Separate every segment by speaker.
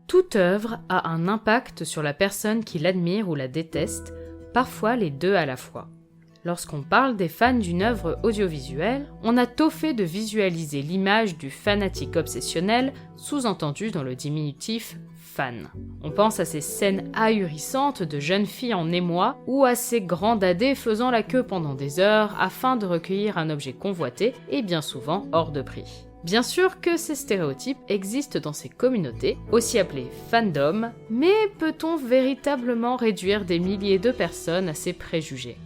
Speaker 1: Toute œuvre a un impact sur la personne qui l'admire ou la déteste, parfois les deux à la fois. Lorsqu'on parle des fans d'une œuvre audiovisuelle, on a tôt fait de visualiser l'image du fanatique obsessionnel, sous-entendu dans le diminutif « fan ». On pense à ces scènes ahurissantes de jeunes filles en émoi ou à ces grands dadés faisant la queue pendant des heures afin de recueillir un objet convoité et bien souvent hors de prix. Bien sûr que ces stéréotypes existent dans ces communautés, aussi appelées fandoms, mais peut-on véritablement réduire des milliers de personnes à ces préjugés ?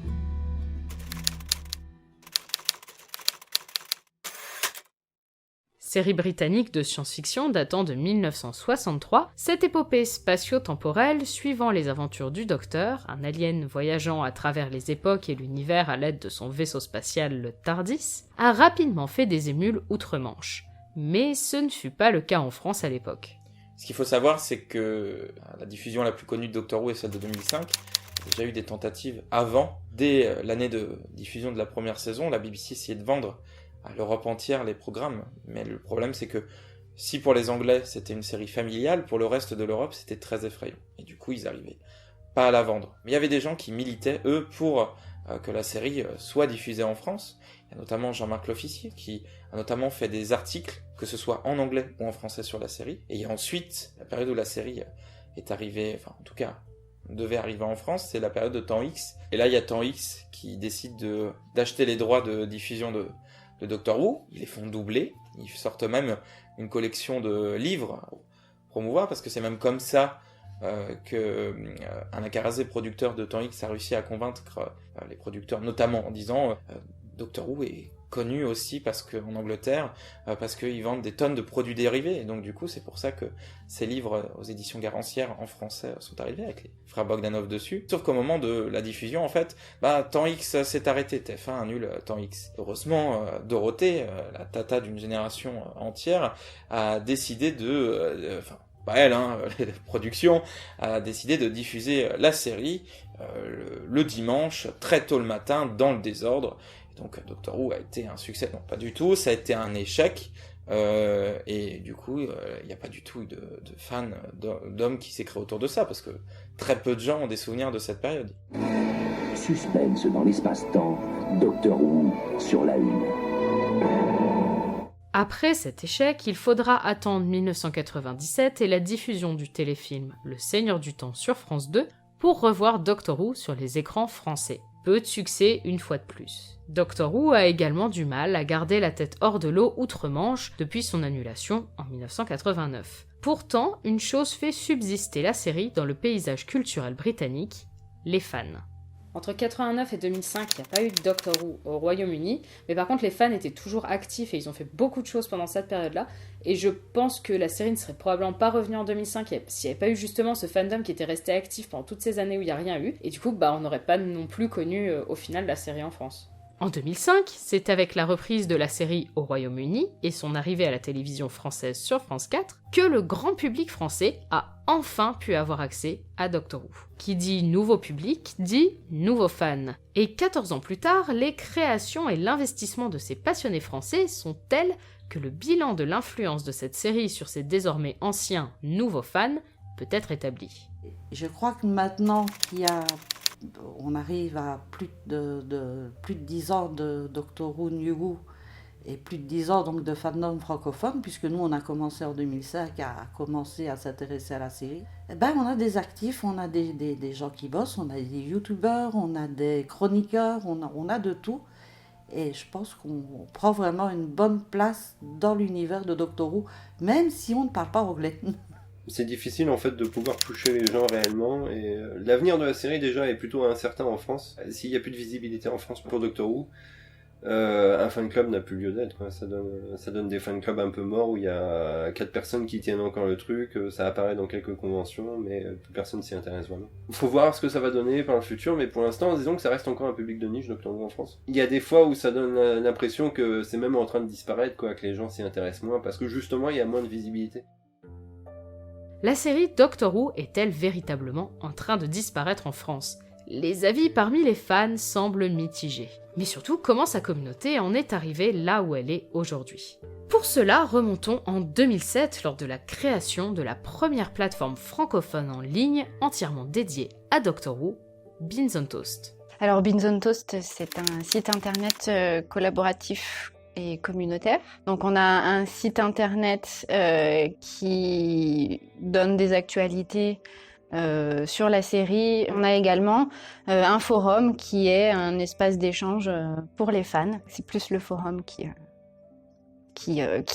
Speaker 1: Série britannique de science-fiction datant de 1963, cette épopée spatio-temporelle suivant les aventures du Docteur, un alien voyageant à travers les époques et l'univers à l'aide de son vaisseau spatial le TARDIS, a rapidement fait des émules outre-Manche. Mais ce ne fut pas le cas en France à l'époque.
Speaker 2: Ce qu'il faut savoir, c'est que la diffusion la plus connue de Doctor Who est celle de 2005. Il y a déjà eu des tentatives avant. Dès l'année de diffusion de la première saison, la BBC essayait de vendre à l'Europe entière les programmes. Mais le problème, c'est que si pour les Anglais c'était une série familiale, pour le reste de l'Europe c'était très effrayant. Et du coup ils n'arrivaient pas à la vendre. Mais il y avait des gens qui militaient, eux, pour que la série soit diffusée en France. Il y a notamment Jean-Marc L'Officier qui a notamment fait des articles, que ce soit en anglais ou en français sur la série. Et ensuite, la période où la série est arrivée, enfin en tout cas devait arriver en France, c'est la période de Temps X. Et là il y a Temps X qui décide d'acheter les droits de diffusion de Doctor Who, ils les font doubler, ils sortent même une collection de livres à promouvoir, parce que c'est même comme ça que Anna Karazé, producteur de Temps X, a réussi à convaincre les producteurs, notamment en disant Doctor Who est connu aussi parce qu'en Angleterre, parce qu'ils vendent des tonnes de produits dérivés, et donc du coup c'est pour ça que ces livres aux éditions Garancière en français sont arrivés avec les frères Bogdanov dessus. Sauf qu'au moment de la diffusion, en fait, Temps X s'est arrêté, TF1 annule Temps X. Heureusement, Dorothée, la tata d'une génération entière, a décidé la production a décidé de diffuser la série le dimanche, très tôt le matin, dans le désordre. Donc Doctor Who a été un succès, non pas du tout, ça a été un échec, et du coup il n'y a pas du tout de fans d'hommes qui s'est créé autour de ça, parce que très peu de gens ont des souvenirs de cette période.
Speaker 3: Suspense dans l'espace-temps, Doctor Who sur la Une.
Speaker 1: Après cet échec, il faudra attendre 1997 et la diffusion du téléfilm Le Seigneur du Temps sur France 2 pour revoir Doctor Who sur les écrans français. Peu de succès une fois de plus. Doctor Who a également du mal à garder la tête hors de l'eau outre-Manche depuis son annulation en 1989. Pourtant, une chose fait subsister la série dans le paysage culturel britannique, les fans. Entre 89 et 2005, il n'y a pas eu de Doctor Who au Royaume-Uni, mais par contre les fans étaient toujours actifs et ils ont fait beaucoup de choses pendant cette période-là, et je pense que la série ne serait probablement pas revenue en 2005 s'il n'y avait pas eu justement ce fandom qui était resté actif pendant toutes ces années où il n'y a rien eu, et du coup on n'aurait pas non plus connu au final la série en France. En 2005, c'est avec la reprise de la série au Royaume-Uni et son arrivée à la télévision française sur France 4 que le grand public français a enfin pu avoir accès à Doctor Who. Qui dit nouveau public, dit nouveaux fans. Et 14 ans plus tard, les créations et l'investissement de ces passionnés français sont tels que le bilan de l'influence de cette série sur ces désormais anciens nouveaux fans peut être établi.
Speaker 4: Je crois que maintenant on arrive à plus de 10 ans de Doctor Who, New Who, et plus de 10 ans donc de fandom francophone, puisque nous on a commencé en 2005 à commencer à s'intéresser à la série. On a des actifs, on a des gens qui bossent, on a des youtubeurs, on a des chroniqueurs, on a de tout. Et je pense qu'on prend vraiment une bonne place dans l'univers de Doctor Who, même si on ne parle pas anglais.
Speaker 5: C'est difficile en fait de pouvoir toucher les gens réellement, et l'avenir de la série déjà est plutôt incertain en France. S'il n'y a plus de visibilité en France pour Doctor Who, un fan club n'a plus lieu d'être, quoi. Ça donne des fan clubs un peu morts où il y a 4 personnes qui tiennent encore le truc, ça apparaît dans quelques conventions, mais plus personne s'y intéresse vraiment. Faut voir ce que ça va donner par le futur, mais pour l'instant, disons que ça reste encore un public de niche, Doctor Who en France. Il y a des fois où ça donne l'impression que c'est même en train de disparaître, quoi, que les gens s'y intéressent moins, parce que justement il y a moins de visibilité.
Speaker 1: La série Doctor Who est-elle véritablement en train de disparaître en France ? Les avis parmi les fans semblent mitigés. Mais surtout, comment sa communauté en est arrivée là où elle est aujourd'hui ? Pour cela, remontons en 2007 lors de la création de la première plateforme francophone en ligne entièrement dédiée à Doctor Who, Beans on Toast.
Speaker 6: Alors Beans on Toast, c'est un site internet collaboratif et communautaire. Donc on a un site internet qui donne des actualités sur la série. On a également un forum qui est un espace d'échange pour les fans. C'est plus le forum qui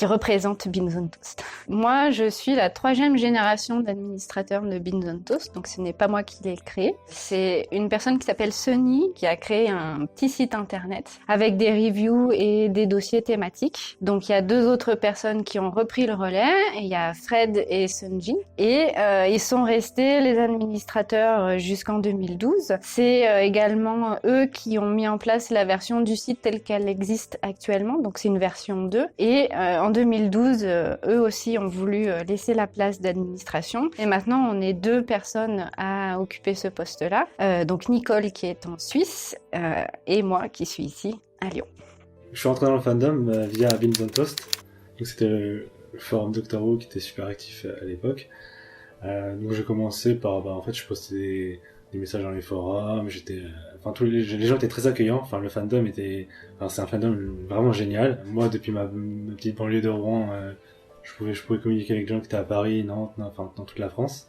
Speaker 6: représente Beans on Toast. Moi, je suis la 3e génération d'administrateurs de Beans on Toast, donc ce n'est pas moi qui l'ai créé. C'est une personne qui s'appelle Sonny qui a créé un petit site internet avec des reviews et des dossiers thématiques. Donc il y a 2 autres personnes qui ont repris le relais, et il y a Fred et Sunji, et ils sont restés les administrateurs jusqu'en 2012. C'est également eux qui ont mis en place la version du site telle qu'elle existe actuellement, donc c'est une version 2. Et en 2012, eux aussi ont voulu laisser la place d'administration. Et maintenant, on est 2 personnes à occuper ce poste-là. Donc Nicole qui est en Suisse et moi qui suis ici à Lyon.
Speaker 7: Je suis rentré dans le fandom via Beans on Toast. Donc c'était le forum Doctor Who qui était super actif à l'époque. Donc j'ai commencé par, en fait, je postais des messages dans les forums, tous les gens étaient très accueillants, le fandom c'est un fandom vraiment génial. Moi, depuis ma petite banlieue de Rouen, je pouvais communiquer avec des gens qui étaient à Paris, Nantes, dans toute la France.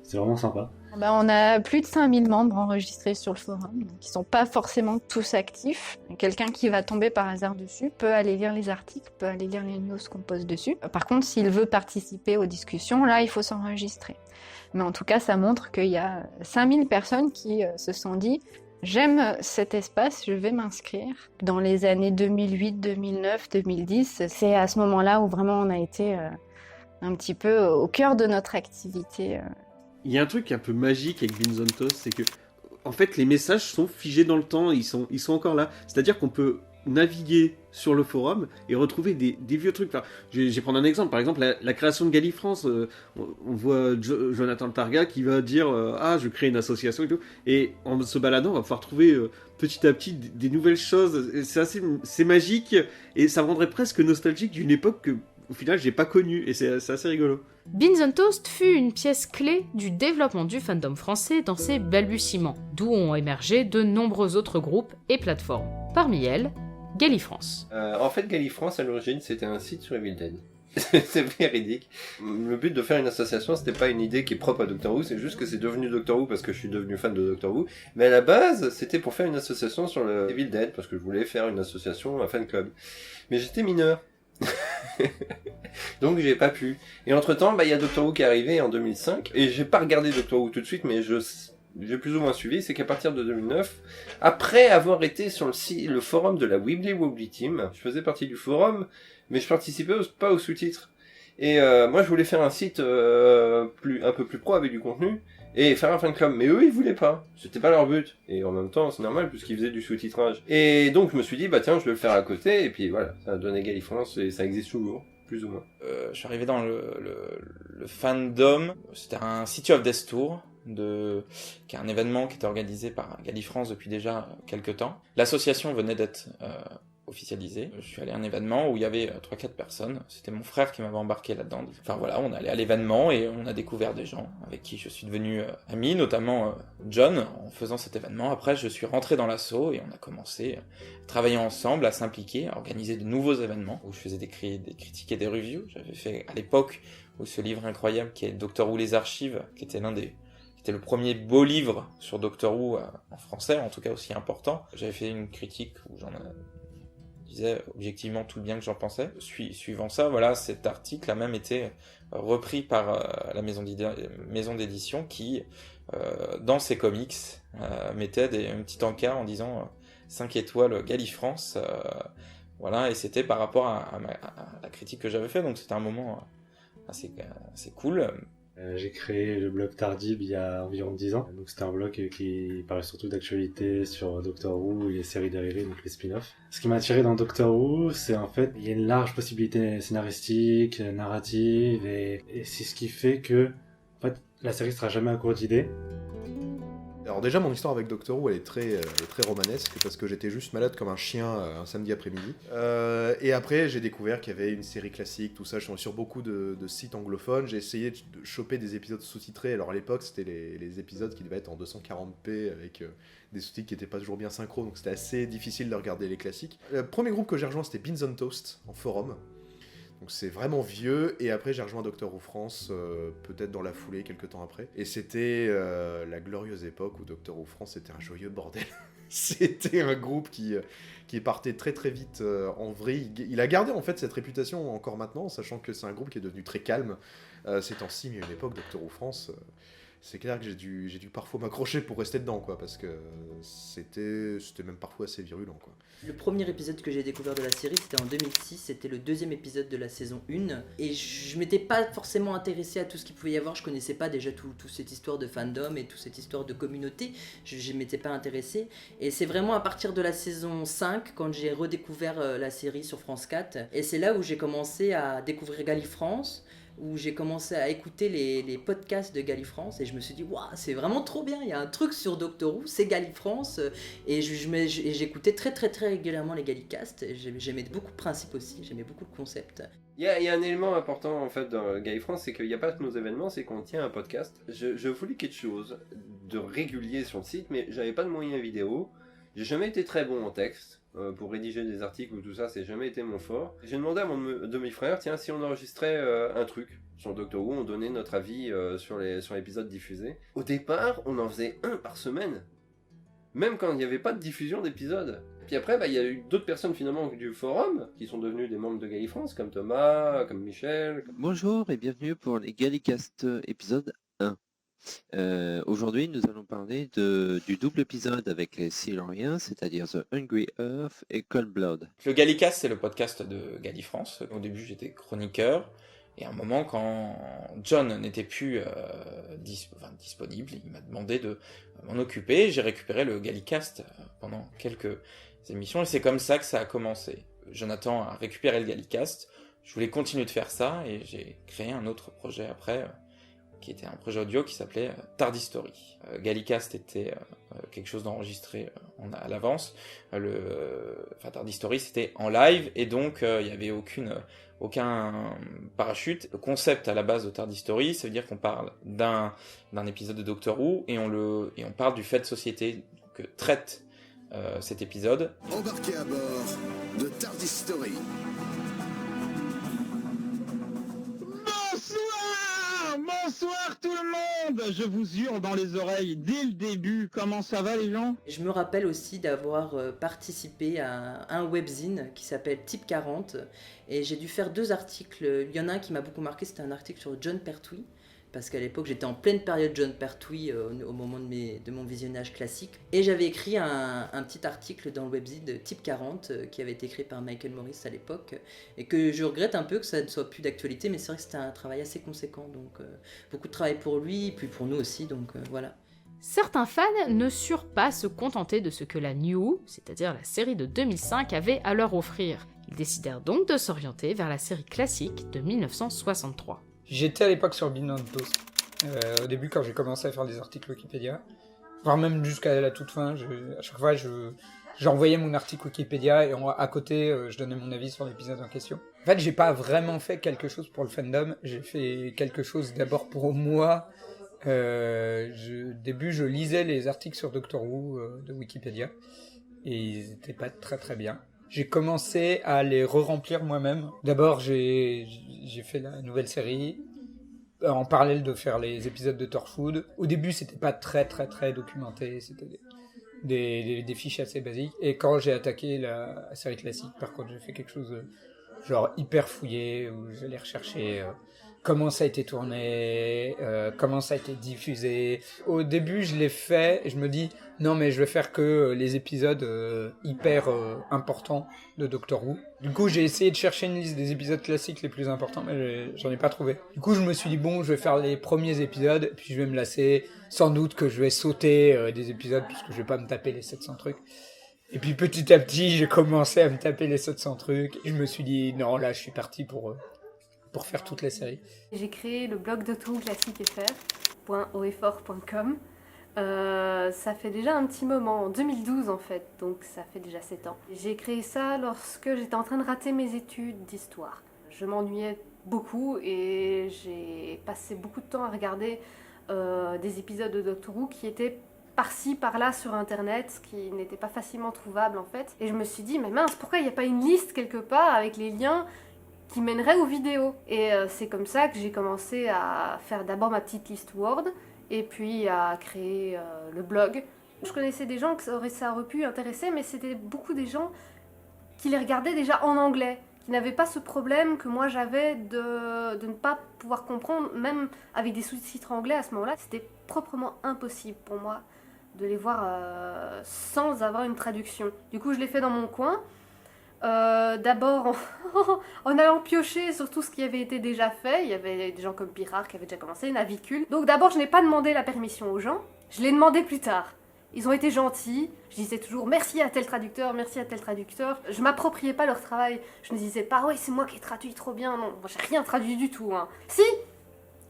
Speaker 7: C'est vraiment sympa.
Speaker 6: On a plus de 5000 membres enregistrés sur le forum, donc ils sont pas forcément tous actifs. Quelqu'un qui va tomber par hasard dessus peut aller lire les articles, peut aller lire les news qu'on pose dessus. Par contre, s'il veut participer aux discussions, là, il faut s'enregistrer. Mais en tout cas, ça montre qu'il y a 5000 personnes qui se sont dit « J'aime cet espace, je vais m'inscrire ». Dans les années 2008, 2009, 2010, c'est à ce moment-là où vraiment on a été un petit peu au cœur de notre activité.
Speaker 8: Il y a un truc un peu magique avec Beans on Toast, c'est que en fait les messages sont figés dans le temps, ils sont encore là. C'est-à-dire qu'on peut naviguer sur le forum et retrouver des vieux trucs. Je vais prendre un exemple. Par exemple, la création de Gallifrance, on voit Jonathan Targa qui va dire je crée une association et tout. Et en se baladant, on va pouvoir trouver petit à petit des nouvelles choses. C'est magique et ça me rendrait presque nostalgique d'une époque que au final j'ai pas connue et c'est assez rigolo.
Speaker 1: Beans on Toast fut une pièce clé du développement du fandom français dans ses balbutiements, d'où ont émergé de nombreux autres groupes et plateformes. Parmi elles, Gallifrance.
Speaker 5: En fait, Gallifrance, à l'origine, c'était un site sur Evil Dead. C'est véridique. Le but de faire une association, c'était pas une idée qui est propre à Doctor Who, c'est juste que c'est devenu Doctor Who parce que je suis devenu fan de Doctor Who. Mais à la base, c'était pour faire une association sur le Evil Dead, parce que je voulais faire une association, un fan club. Mais j'étais mineur. Donc j'ai pas pu. Et entre temps, y a Doctor Who qui est arrivé en 2005, et j'ai pas regardé Doctor Who tout de suite, mais j'ai plus ou moins suivi. C'est qu'à partir de 2009, après avoir été sur le forum de la Wibbly Wobbly Team, je faisais partie du forum, mais je participais pas aux sous-titres. Et moi je voulais faire un site un peu plus pro avec du contenu, et faire un fan club, mais eux ils voulaient pas, c'était pas leur but, et en même temps c'est normal puisqu'ils faisaient du sous-titrage. Et donc je me suis dit tiens je vais le faire à côté, et puis voilà, ça a donné Gallifrance et ça existe toujours, plus ou moins.
Speaker 2: Je suis arrivé dans le fandom, c'était un City of Death Tour, qui est un événement qui était organisé par Gallifrance depuis déjà quelques temps. L'association venait d'être officialisé. Je suis allé à un événement où il y avait 3-4 personnes. C'était mon frère qui m'avait embarqué là-dedans. Enfin voilà, on est allé à l'événement et on a découvert des gens avec qui je suis devenu ami, notamment John, en faisant cet événement. Après, je suis rentré dans l'asso et on a commencé à travailler ensemble, à s'impliquer, à organiser de nouveaux événements où je faisais des critiques et des reviews. J'avais fait à l'époque où ce livre incroyable qui est Doctor Who les archives, qui était le premier beau livre sur Doctor Who en français, en tout cas aussi important. J'avais fait une critique où disais objectivement tout le bien que j'en pensais. Suivant ça, voilà, cet article a même été repris par la maison d'édition qui, dans ses comics, mettait un petit encart en disant 5 étoiles Gallifrance. Voilà, et c'était par rapport à la critique que j'avais fait, donc c'était un moment assez cool.
Speaker 7: J'ai créé le blog Tardib il y a environ 10 ans. Donc c'était un blog qui parlait surtout d'actualité sur Doctor Who et les séries dérivées, donc les spin-offs. Ce qui m'a attiré dans Doctor Who, c'est en fait, il y a une large possibilité scénaristique, narrative, et c'est ce qui fait que, en fait, la série sera jamais à court d'idées.
Speaker 9: Alors déjà, mon histoire avec Doctor Who, elle est très romanesque, parce que j'étais juste malade comme un chien un samedi après-midi. Et après, j'ai découvert qu'il y avait une série classique, tout ça. Je suis tombé sur beaucoup de sites anglophones. J'ai essayé de choper des épisodes sous-titrés. Alors à l'époque, c'était les épisodes qui devaient être en 240p, avec des sous-titres qui n'étaient pas toujours bien synchro, donc c'était assez difficile de regarder les classiques. Le premier groupe que j'ai rejoint, c'était Beans on Toast, en forum. Donc c'est vraiment vieux, et après j'ai rejoint Doctor Who France, peut-être dans la foulée, quelques temps après. Et c'était la glorieuse époque où Doctor Who France était un joyeux bordel. C'était un groupe qui partait très très vite en vrille. Il a gardé en fait cette réputation encore maintenant, sachant que c'est un groupe qui est devenu très calme ces temps-ci, mais à une époque Doctor Who France... c'est clair que j'ai dû parfois m'accrocher pour rester dedans, quoi, parce que c'était même parfois assez virulent, quoi.
Speaker 10: Le premier épisode que j'ai découvert de la série, c'était en 2006, c'était le 2e épisode de la saison 1, et je m'étais pas forcément intéressé à tout ce qu'il pouvait y avoir, je connaissais pas déjà toute cette histoire de fandom et toute cette histoire de communauté, je m'étais pas intéressé, et c'est vraiment à partir de la saison 5, quand j'ai redécouvert la série sur France 4, et c'est là où j'ai commencé à découvrir Gallifrance, où j'ai commencé à écouter les podcasts de Gallifrance et je me suis dit waouh, c'est vraiment trop bien, il y a un truc sur Doctor Who, c'est Gallifrance, et j'écoutais très très très régulièrement les Gallicasts, j'aimais beaucoup le principe aussi, j'aimais beaucoup le concept.
Speaker 5: Il y a un élément important en fait dans Gallifrance, c'est qu'il n'y a pas que nos événements, c'est qu'on tient un podcast. Je voulais quelque chose de régulier sur le site, mais j'avais pas de moyens vidéo, j'ai jamais été très bon en texte. Pour rédiger des articles ou tout ça, c'est jamais été mon fort. J'ai demandé à mon demi-frère, tiens, si on enregistrait un truc sur Doctor Who, on donnait notre avis sur l'épisode diffusé. Au départ, on en faisait un par semaine, même quand il n'y avait pas de diffusion d'épisode. Puis après, il y a eu d'autres personnes finalement du forum qui sont devenus des membres de Gallifrance, comme Thomas, comme Michel.
Speaker 11: Bonjour et bienvenue pour les Gallicasts épisode 1. Aujourd'hui, nous allons parler du double épisode avec les Siluriens, c'est-à dire The Hungry Earth et Cold Blood.
Speaker 2: Le Gallicast, c'est le podcast de Gallifrance. Au début, j'étais chroniqueur. Et à un moment, quand John n'était plus disponible, il m'a demandé de m'en occuper. J'ai récupéré le Gallicast pendant quelques émissions. Et c'est comme ça que ça a commencé. Jonathan a récupéré le Gallicast. Je voulais continuer de faire ça. Et j'ai créé un autre projet après... qui était un projet audio qui s'appelait TARDIStory. Gallicast était quelque chose d'enregistré à l'avance. TARDIStory c'était en live et donc il n'y avait aucun parachute. Le concept à la base de TARDIStory, ça veut dire qu'on parle d'un épisode de Doctor Who et on parle du fait de société que traite cet épisode.
Speaker 12: Embarquez à bord de TARDIStory.
Speaker 13: Bonsoir tout le monde, je vous hurle dans les oreilles dès le début. Comment ça va les gens ?
Speaker 10: Je me rappelle aussi d'avoir participé à un webzine qui s'appelle Type 40 et j'ai dû faire 2 articles. Il y en a un qui m'a beaucoup marqué, c'était un article sur Jon Pertwee. Parce qu'à l'époque, j'étais en pleine période Jon Pertwee au moment de mon visionnage classique. Et j'avais écrit un petit article dans le webzine de Type 40 qui avait été écrit par Michael Morris à l'époque. Et que je regrette un peu que ça ne soit plus d'actualité, mais c'est vrai que c'était un travail assez conséquent. Donc beaucoup de travail pour lui, puis pour nous aussi, donc voilà.
Speaker 1: Certains fans ne surent pas se contenter de ce que la New Who, c'est-à-dire la série de 2005, avait à leur offrir. Ils décidèrent donc de s'orienter vers la série classique de 1963.
Speaker 14: J'étais à l'époque sur Beans on Toast. Au début, quand j'ai commencé à faire des articles Wikipédia, voire même jusqu'à la toute fin, à chaque fois, j'envoyais mon article Wikipédia et à côté, je donnais mon avis sur l'épisode en question. En fait, j'ai pas vraiment fait quelque chose pour le fandom. J'ai fait quelque chose d'abord pour moi. Au début, je lisais les articles sur Doctor Who de Wikipédia et ils étaient pas très très bien. J'ai commencé à les re-remplir moi-même. D'abord, j'ai fait la nouvelle série, en parallèle de faire les épisodes de Torchwood. Au début, c'était pas très très très documenté, c'était des fiches assez basiques. Et quand j'ai attaqué la série classique, par contre, j'ai fait quelque chose de genre hyper fouillé, où j'allais rechercher comment ça a été tourné, comment ça a été diffusé. Au début, je l'ai fait et je me dis non, mais je vais faire que les épisodes hyper importants de Doctor Who. Du coup, j'ai essayé de chercher une liste des épisodes classiques les plus importants, mais j'en ai pas trouvé. Du coup, je me suis dit bon, je vais faire les premiers épisodes, puis je vais me lasser. Sans doute que je vais sauter des épisodes, puisque je vais pas me taper les 700 trucs. Et puis petit à petit, j'ai commencé à me taper les 700 trucs. Et je me suis dit non, là, je suis parti pour faire toutes les séries.
Speaker 15: J'ai créé le blog Doctor Who Classique FR.oeffort.com Ça fait déjà un petit moment, en 2012 en fait, donc ça fait déjà 7 ans. J'ai créé ça lorsque j'étais en train de rater mes études d'histoire. Je m'ennuyais beaucoup et j'ai passé beaucoup de temps à regarder des épisodes de Doctor Who qui étaient par-ci, par-là sur internet, qui n'étaient pas facilement trouvables en fait. Et je me suis dit, mais mince, pourquoi il n'y a pas une liste quelque part avec les liens qui mènerait aux vidéos? Et c'est comme ça que j'ai commencé à faire d'abord ma petite liste Word et puis à créer le blog. Je connaissais des gens que ça aurait pu intéresser, mais c'était beaucoup des gens qui les regardaient déjà en anglais, qui n'avaient pas ce problème que moi j'avais de ne pas pouvoir comprendre, même avec des sous-titres anglais à ce moment-là. C'était proprement impossible pour moi de les voir sans avoir une traduction. Du coup, je l'ai fait dans mon coin. D'abord en allant piocher sur tout ce qui avait été déjà fait. Il y avait des gens comme Pirard qui avaient déjà commencé, Navicule. Donc d'abord je n'ai pas demandé la permission aux gens, je l'ai demandé plus tard. Ils ont été gentils, je disais toujours merci à tel traducteur, merci à tel traducteur. Je m'appropriais pas leur travail, je ne disais pas oui c'est moi qui ai traduit trop bien, non, moi j'ai rien traduit du tout. Hein. Si,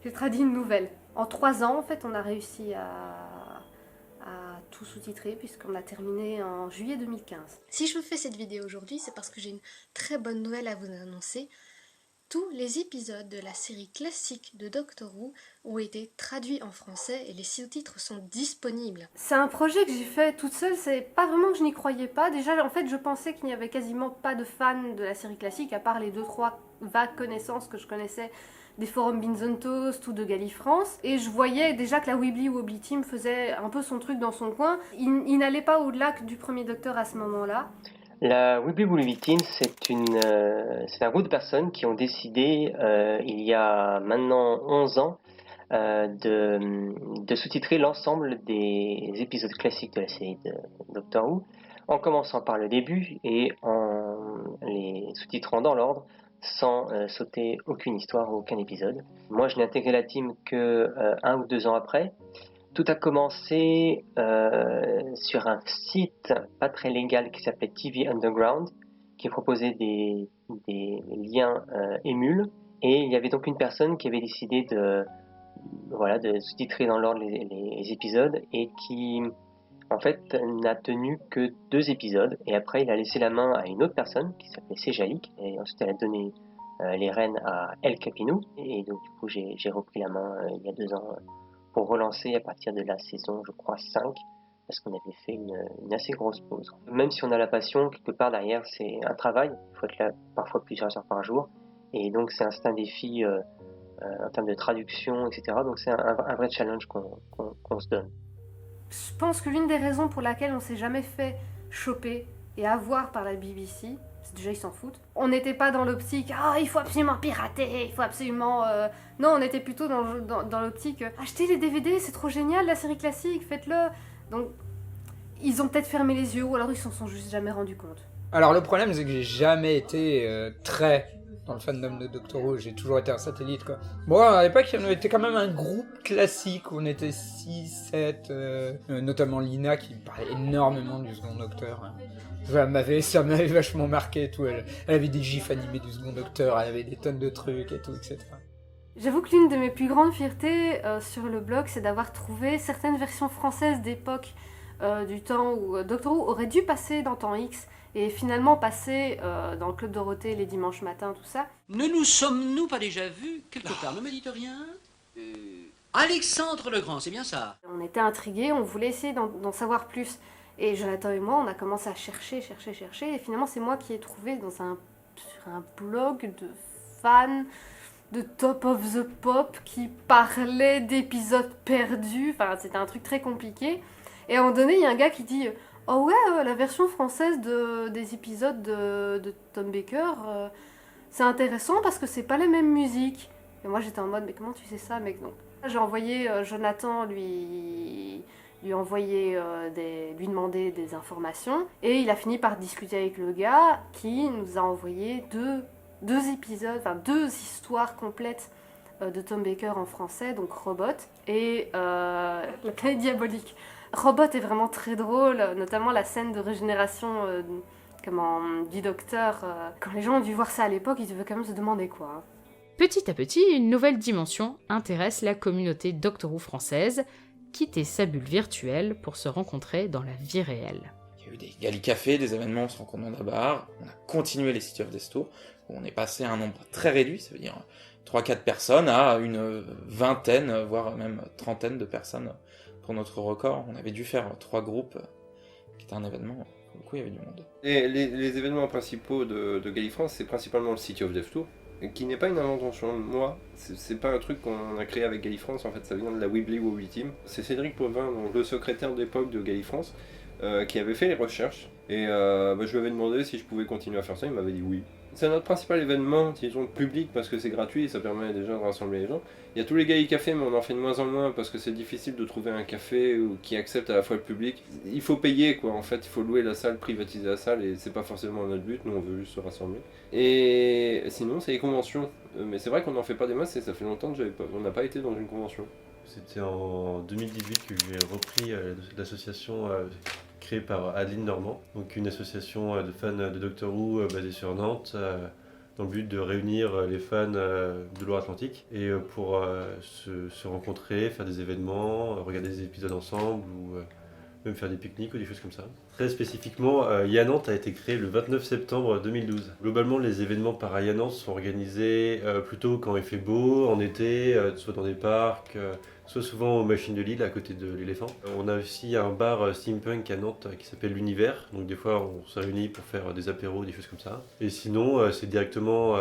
Speaker 15: j'ai traduit une nouvelle. En 3 ans en fait on a réussi à tout sous-titré puisqu'on l'a terminé en juillet 2015.
Speaker 16: Si je vous fais cette vidéo aujourd'hui, c'est parce que j'ai une très bonne nouvelle à vous annoncer. Tous les épisodes de la série classique de Doctor Who ont été traduits en français et les sous-titres sont disponibles.
Speaker 15: C'est un projet que j'ai fait toute seule, c'est pas vraiment que je n'y croyais pas. Déjà, en fait, je pensais qu'il n'y avait quasiment pas de fans de la série classique, à part les 2-3 vagues connaissances que je connaissais des forums Beans on Toast ou de Galifrance, et je voyais déjà que la Wibbly Wobbly Team faisait un peu son truc dans son coin. Il n'allait pas au-delà du premier Docteur à ce moment-là.
Speaker 17: La Wibbly Wobbly Team, c'est un groupe de personnes qui ont décidé, il y a maintenant 11 ans, de sous-titrer l'ensemble des épisodes classiques de la série de Doctor Who, en commençant par le début et en les sous-titrant dans l'ordre, sans sauter aucune histoire ou aucun épisode. Moi, je n'ai intégré la team que 1 ou 2 ans après. Tout a commencé sur un site pas très légal qui s'appelait TV Underground, qui proposait des liens émules. Et il y avait donc une personne qui avait décidé de sous-titrer dans l'ordre les épisodes et qui, en fait, n'a tenu que 2 épisodes. Et après, il a laissé la main à une autre personne qui s'appelait Sejalik. Et ensuite, elle a donné les rênes à El Capino. Et donc, du coup, j'ai repris la main il y a 2 ans pour relancer à partir de la saison, je crois, 5. Parce qu'on avait fait une assez grosse pause. Même si on a la passion, quelque part derrière, c'est un travail. Il faut être là parfois plusieurs heures par jour. Et donc, c'est un défi en termes de traduction, etc. Donc, c'est un vrai challenge qu'on se donne.
Speaker 15: Je pense que l'une des raisons pour laquelle on s'est jamais fait choper et avoir par la BBC, c'est déjà ils s'en foutent. On n'était pas dans l'optique il faut absolument pirater, il faut absolument. Non, on était plutôt dans l'optique achetez les DVD, c'est trop génial la série classique, faites-le. Donc ils ont peut-être fermé les yeux ou alors ils s'en sont juste jamais rendus compte.
Speaker 14: Alors le problème c'est que j'ai jamais été très dans le fandom de Doctor Who, j'ai toujours été un satellite quoi. Bon, à l'époque, on était quand même un groupe classique, on était 6, 7, notamment Lina qui parlait énormément du second Docteur. Hein. Ça m'avait vachement marqué et tout, elle avait des gifs animés du second Docteur, elle avait des tonnes de trucs et tout, etc.
Speaker 15: J'avoue que l'une de mes plus grandes fiertés sur le blog, c'est d'avoir trouvé certaines versions françaises d'époque du temps où Doctor Who aurait dû passer dans Temps X, et finalement passer dans le Club Dorothée les dimanches matins, tout ça.
Speaker 18: Ne nous sommes-nous pas déjà vus quelque part? Ne me dites rien. Alexandre le Grand, c'est bien ça?
Speaker 15: On était intrigués, on voulait essayer d'en savoir plus. Et Jonathan et moi, on a commencé à chercher. Et finalement, c'est moi qui ai trouvé sur un blog de fans de Top of the Pop qui parlait d'épisodes perdus. Enfin, c'était un truc très compliqué. Et à un moment donné, il y a un gars qui dit... Oh ouais, la version française des épisodes de Tom Baker, c'est intéressant parce que c'est pas les mêmes musiques. Et moi j'étais en mode, mais comment tu sais ça, mec? Donc, j'ai envoyé Jonathan lui demander des informations. Et il a fini par discuter avec le gars qui nous a envoyé deux épisodes, enfin 2 histoires complètes de Tom Baker en français, donc Robot et La planète diabolique. Robot est vraiment très drôle, notamment la scène de régénération du docteur. Quand les gens ont dû voir ça à l'époque, ils devaient quand même se demander quoi.
Speaker 1: Petit à petit, une nouvelle dimension intéresse la communauté Doctor Who française, quitter sa bulle virtuelle pour se rencontrer dans la vie réelle.
Speaker 2: Il y a eu des Gallicafés, des événements, on se rencontre dans la bar, on a continué les City of Death Tour, où on est passé à un nombre très réduit, ça veut dire 3-4 personnes à une vingtaine, voire même trentaine de personnes pour notre record. On avait dû faire 3 groupes, qui était un événement, du coup il y avait du monde.
Speaker 5: Et les événements principaux de Gallifrance, c'est principalement le City of Death Tour, qui n'est pas une invention de moi, c'est pas un truc qu'on a créé avec Gallifrance, en fait ça vient de la Wibbly Wobbly Team. C'est Cédric Pauvin, donc le secrétaire d'époque de Gallifrance, qui avait fait les recherches, et je lui avais demandé si je pouvais continuer à faire ça, il m'avait dit oui. C'est notre principal événement, disons, public, parce que c'est gratuit et ça permet déjà de rassembler les gens. Il y a tous les Gallicafés, mais on en fait de moins en moins parce que c'est difficile de trouver un café qui accepte à la fois le public. Il faut payer, quoi, en fait, il faut louer la salle, privatiser la salle, et c'est pas forcément notre but, nous on veut juste se rassembler. Et sinon, c'est les conventions. Mais c'est vrai qu'on n'en fait pas des masses et ça fait longtemps que on n'a pas été dans une convention.
Speaker 19: C'était en 2018 que j'ai repris l'association créée par Adeline Normand, donc une association de fans de Doctor Who basée sur Nantes, dans le but de réunir les fans de Loire-Atlantique et pour se rencontrer, faire des événements, regarder des épisodes ensemble ou même faire des pique-niques ou des choses comme ça. Très spécifiquement, Yanant a été créé le 29 septembre 2012. Globalement, les événements par Yanant sont organisés plutôt quand il fait beau, en été, soit dans des parcs, soit souvent aux Machines de Lille, à côté de l'éléphant. On a aussi un bar steampunk à Nantes qui s'appelle l'Univers, donc des fois on se réunit pour faire des apéros, des choses comme ça. Et sinon, c'est directement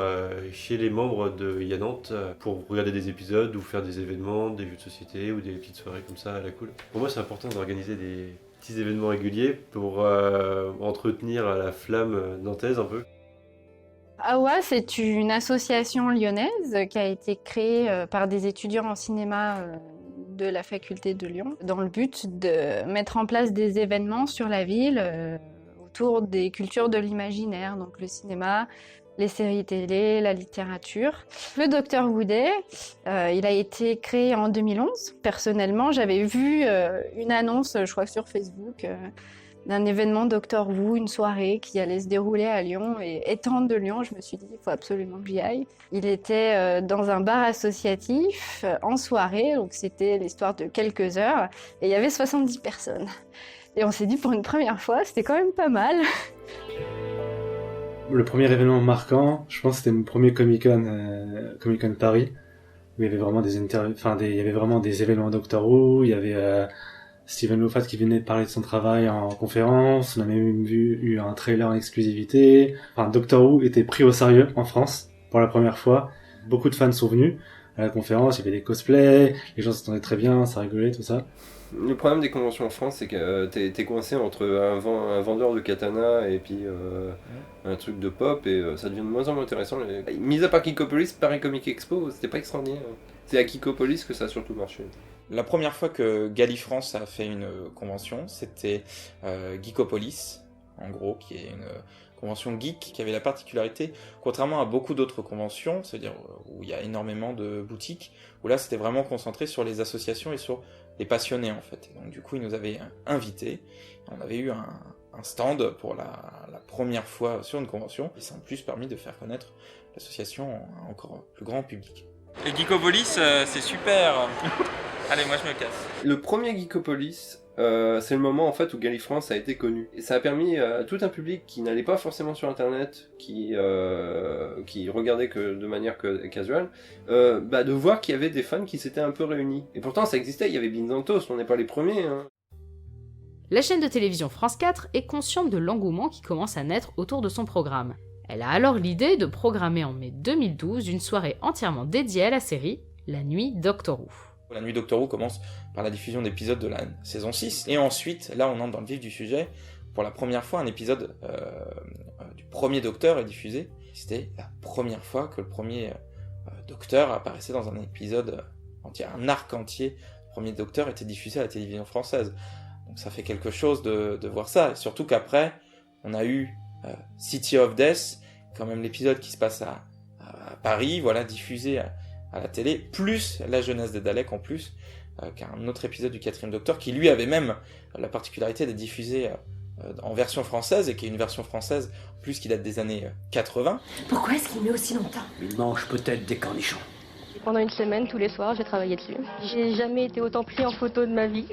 Speaker 19: chez les membres de Yanant pour regarder des épisodes ou faire des événements, des jeux de société ou des petites soirées comme ça à la cool. Pour moi, c'est important d'organiser des petits événements réguliers pour entretenir la flamme nantaise un peu.
Speaker 6: AOA, c'est une association lyonnaise qui a été créée par des étudiants en cinéma de la faculté de Lyon dans le but de mettre en place des événements sur la ville autour des cultures de l'imaginaire, donc le cinéma, les séries télé, la littérature. Le Dr Who Day, il a été créé en 2011. Personnellement, j'avais vu une annonce, je crois sur Facebook, d'un événement Doctor Who, une soirée qui allait se dérouler à Lyon. Et étant de Lyon, je me suis dit, il faut absolument que j'y aille. Il était dans un bar associatif, en soirée, donc c'était l'histoire de quelques heures, et il y avait 70 personnes. Et on s'est dit, pour une première fois, c'était quand même pas mal.
Speaker 7: Le premier événement marquant, je pense que c'était mon premier Comic-Con Paris, où il y avait vraiment il y avait vraiment des événements Doctor Who, il y avait Steven Moffat qui venait de parler de son travail en conférence, on a même eu un trailer en exclusivité. Enfin, Doctor Who était pris au sérieux en France pour la première fois. Beaucoup de fans sont venus à la conférence, il y avait des cosplays, les gens s'entendaient très bien, ça rigolait, tout ça.
Speaker 5: Le problème des conventions en France, c'est que t'es coincé entre un vendeur de katana et puis un truc de pop, et ça devient de moins en moins intéressant. Mis à part Geekopolis, Paris Comic Expo, c'était pas extraordinaire. C'est à Geekopolis que ça a surtout marché.
Speaker 2: La première fois que Gallifrance a fait une convention, c'était Geekopolis, en gros, qui est une convention geek qui avait la particularité, contrairement à beaucoup d'autres conventions, c'est-à-dire où il y a énormément de boutiques, où là c'était vraiment concentré sur les associations et sur les passionnés en fait. Et donc du coup ils nous avaient invités, on avait eu un stand pour la première fois sur une convention, et ça a en plus permis de faire connaître l'association à un encore plus grand public.
Speaker 20: Et Geekopolis, c'est super. Allez, moi je me casse.
Speaker 5: Le premier Geekopolis, c'est le moment en fait où Gallifrance a été connu. Et ça a permis à tout un public qui n'allait pas forcément sur internet, qui regardait que de manière casual, de voir qu'il y avait des fans qui s'étaient un peu réunis. Et pourtant ça existait, il y avait Beans on Toast, on n'est pas les premiers. Hein.
Speaker 1: La chaîne de télévision France 4 est consciente de l'engouement qui commence à naître autour de son programme. Elle a alors l'idée de programmer en mai 2012 une soirée entièrement dédiée à la série, La Nuit Doctor Who.
Speaker 2: La Nuit Doctor Who commence par la diffusion d'épisodes de la saison 6, et ensuite, là on entre dans le vif du sujet, pour la première fois un épisode du premier Docteur est diffusé. C'était la première fois que le premier Docteur apparaissait dans un épisode entier, un arc entier. Le premier Docteur était diffusé à la télévision française. Donc ça fait quelque chose de voir ça, et surtout qu'après, on a eu City of Death, quand même l'épisode qui se passe à Paris, voilà, diffusé à la télé, plus la jeunesse des Daleks en plus, qu'un autre épisode du 4e Docteur, qui lui avait même la particularité d'être diffusé en version française, et qui est une version française plus qui date des années 80.
Speaker 21: Pourquoi est-ce qu'il met aussi longtemps?
Speaker 12: Il mange peut-être des cornichons.
Speaker 21: Pendant une semaine, tous les soirs, j'ai travaillé dessus. J'ai jamais été autant pris en photo de ma vie.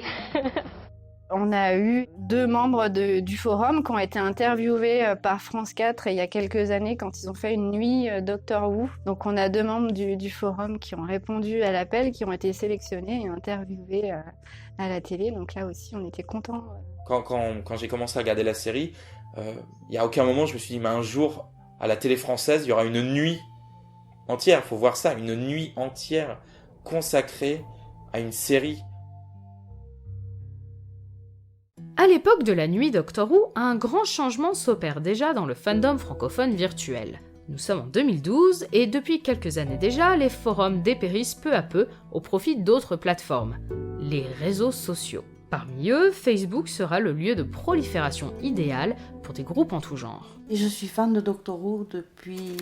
Speaker 6: On a eu 2 membres du forum qui ont été interviewés par France 4 il y a quelques années quand ils ont fait une nuit Doctor Who. Donc on a 2 membres du forum qui ont répondu à l'appel, qui ont été sélectionnés et interviewés à la télé. Donc là aussi, on était contents.
Speaker 2: Quand j'ai commencé à regarder la série, il n'y a aucun moment je me suis dit, mais un jour, à la télé française, il y aura une nuit entière, faut voir ça, une nuit entière consacrée à une série.
Speaker 1: À l'époque de la nuit Doctor Who, un grand changement s'opère déjà dans le fandom francophone virtuel. Nous sommes en 2012 et depuis quelques années déjà, les forums dépérissent peu à peu au profit d'autres plateformes, les réseaux sociaux. Parmi eux, Facebook sera le lieu de prolifération idéal pour des groupes en tout genre.
Speaker 4: Et je suis fan de Doctor Who depuis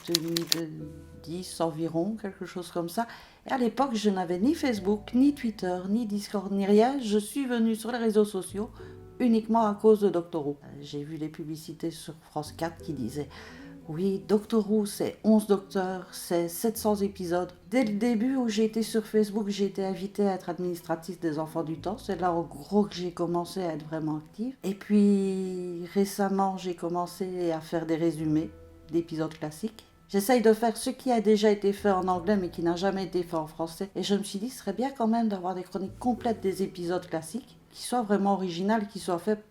Speaker 4: 2010 environ, quelque chose comme ça. Et à l'époque, je n'avais ni Facebook, ni Twitter, ni Discord, ni rien. Je suis venue sur les réseaux sociaux uniquement à cause de Doctor Who. J'ai vu les publicités sur France 4 qui disaient « Oui, Doctor Who, c'est 11 docteurs, c'est 700 épisodes. » Dès le début où j'ai été sur Facebook, j'ai été invitée à être administratrice des Enfants du Temps. C'est là en gros que j'ai commencé à être vraiment active. Et puis récemment, j'ai commencé à faire des résumés d'épisodes classiques. J'essaye de faire ce qui a déjà été fait en anglais mais qui n'a jamais été fait en français. Et je me suis dit, ce serait bien quand même d'avoir des chroniques complètes des épisodes classiques, qui soient vraiment originales, qui soient faits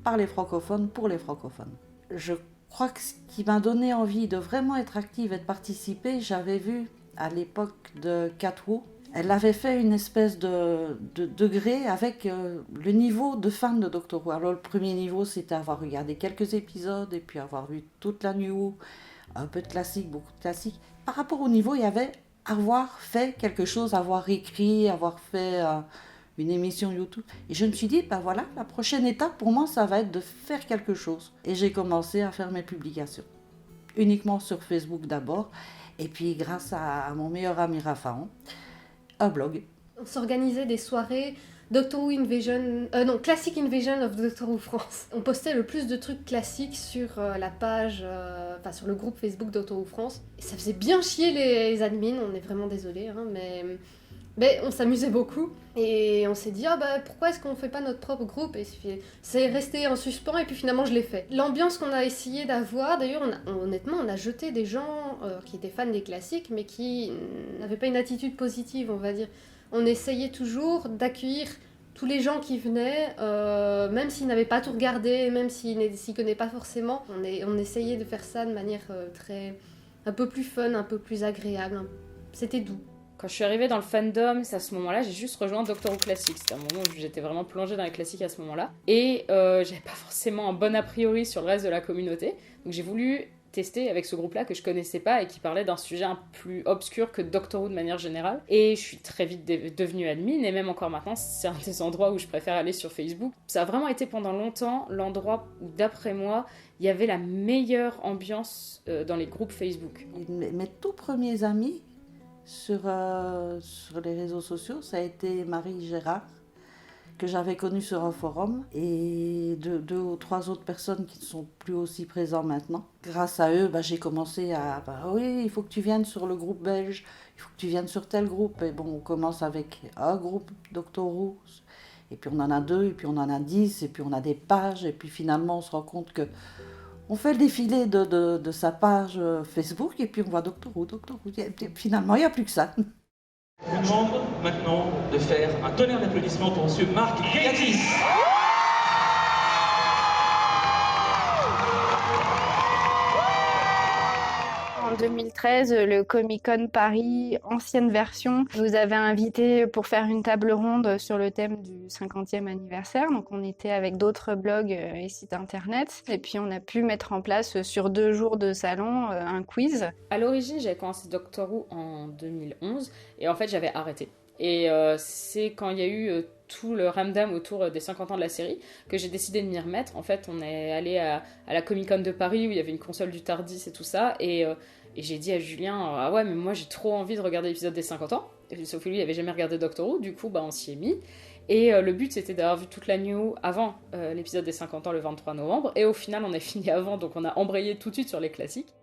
Speaker 4: par les francophones, pour les francophones. Je crois que ce qui m'a donné envie de vraiment être active et de participer, j'avais vu à l'époque de Cat Who, elle avait fait une espèce de degré avec le niveau de fan de Doctor Who. Alors le premier niveau, c'était avoir regardé quelques épisodes et puis avoir vu toute la New Who, un peu de classique, beaucoup de classique. Par rapport au niveau, il y avait avoir fait quelque chose, avoir écrit, avoir fait une émission YouTube. Et je me suis dit, ben voilà, la prochaine étape pour moi, ça va être de faire quelque chose. Et j'ai commencé à faire mes publications. Uniquement sur Facebook d'abord. Et puis grâce à mon meilleur ami Raphaël, un blog.
Speaker 15: On s'organisait des soirées Doctor Who Invasion, Classic Invasion of Doctor Who France. On postait le plus de trucs classiques sur la page, sur le groupe Facebook Doctor Who France. Et ça faisait bien chier les admins, on est vraiment désolé, hein, mais on s'amusait beaucoup. Et on s'est dit, pourquoi est-ce qu'on fait pas notre propre groupe? Et c'est resté en suspens et puis finalement je l'ai fait. L'ambiance qu'on a essayé d'avoir, d'ailleurs honnêtement on a jeté des gens qui étaient fans des classiques mais qui n'avaient pas une attitude positive, on va dire. On essayait toujours d'accueillir tous les gens qui venaient, même s'ils n'avaient pas tout regardé, même s'ils ne connaissaient pas forcément. On essayait de faire ça de manière un peu plus fun, un peu plus agréable. C'était doux.
Speaker 1: Quand je suis arrivée dans le fandom, c'est à ce moment-là, j'ai juste rejoint Doctor Who Classic. C'était un moment où j'étais vraiment plongée dans les classiques à ce moment-là. Et j'avais pas forcément un bon a priori sur le reste de la communauté. Donc j'ai voulu tester avec ce groupe-là que je connaissais pas et qui parlait d'un sujet un plus obscur que Doctor Who de manière générale. Et je suis très vite devenue admin, et même encore maintenant, c'est un des endroits où je préfère aller sur Facebook. Ça a vraiment été pendant longtemps l'endroit où, d'après moi, il y avait la meilleure ambiance dans les groupes Facebook.
Speaker 4: Mes tout premiers amis sur les réseaux sociaux, ça a été Marie Gérard, que j'avais connue sur un forum, et 2 ou 3 autres personnes qui ne sont plus aussi présentes maintenant. Grâce à eux, j'ai commencé à... oui, il faut que tu viennes sur le groupe belge, il faut que tu viennes sur tel groupe. Et bon, on commence avec un groupe Doctor Who, et puis on en a 2, et puis on en a 10, et puis on a des pages, et puis finalement on se rend compte que on fait le défilé de sa page Facebook, et puis on voit Doctor Who. Et finalement, il n'y a plus que ça.
Speaker 22: Je vous demande maintenant de faire un tonnerre d'applaudissements pour M. Marc Gatiss.
Speaker 6: En 2013, le Comic-Con Paris, ancienne version, nous avait invités pour faire une table ronde sur le thème du 50e anniversaire. Donc on était avec d'autres blogs et sites internet. Et puis on a pu mettre en place sur 2 jours de salon un quiz.
Speaker 1: À l'origine, j'avais commencé Doctor Who en 2011 et en fait j'avais arrêté. Et c'est quand il y a eu tout le ramdam autour des 50 ans de la série que j'ai décidé de m'y remettre. En fait, on est allé à la Comic-Con de Paris où il y avait une console du Tardis et tout ça. Et j'ai dit à Julien, ah ouais, mais moi j'ai trop envie de regarder l'épisode des 50 ans. Sauf que lui, il avait jamais regardé Doctor Who, du coup, on s'y est mis. Et le but, c'était d'avoir vu toute la New avant l'épisode des 50 ans le 23 novembre. Et au final, on a fini avant, donc on a embrayé tout de suite sur les classiques.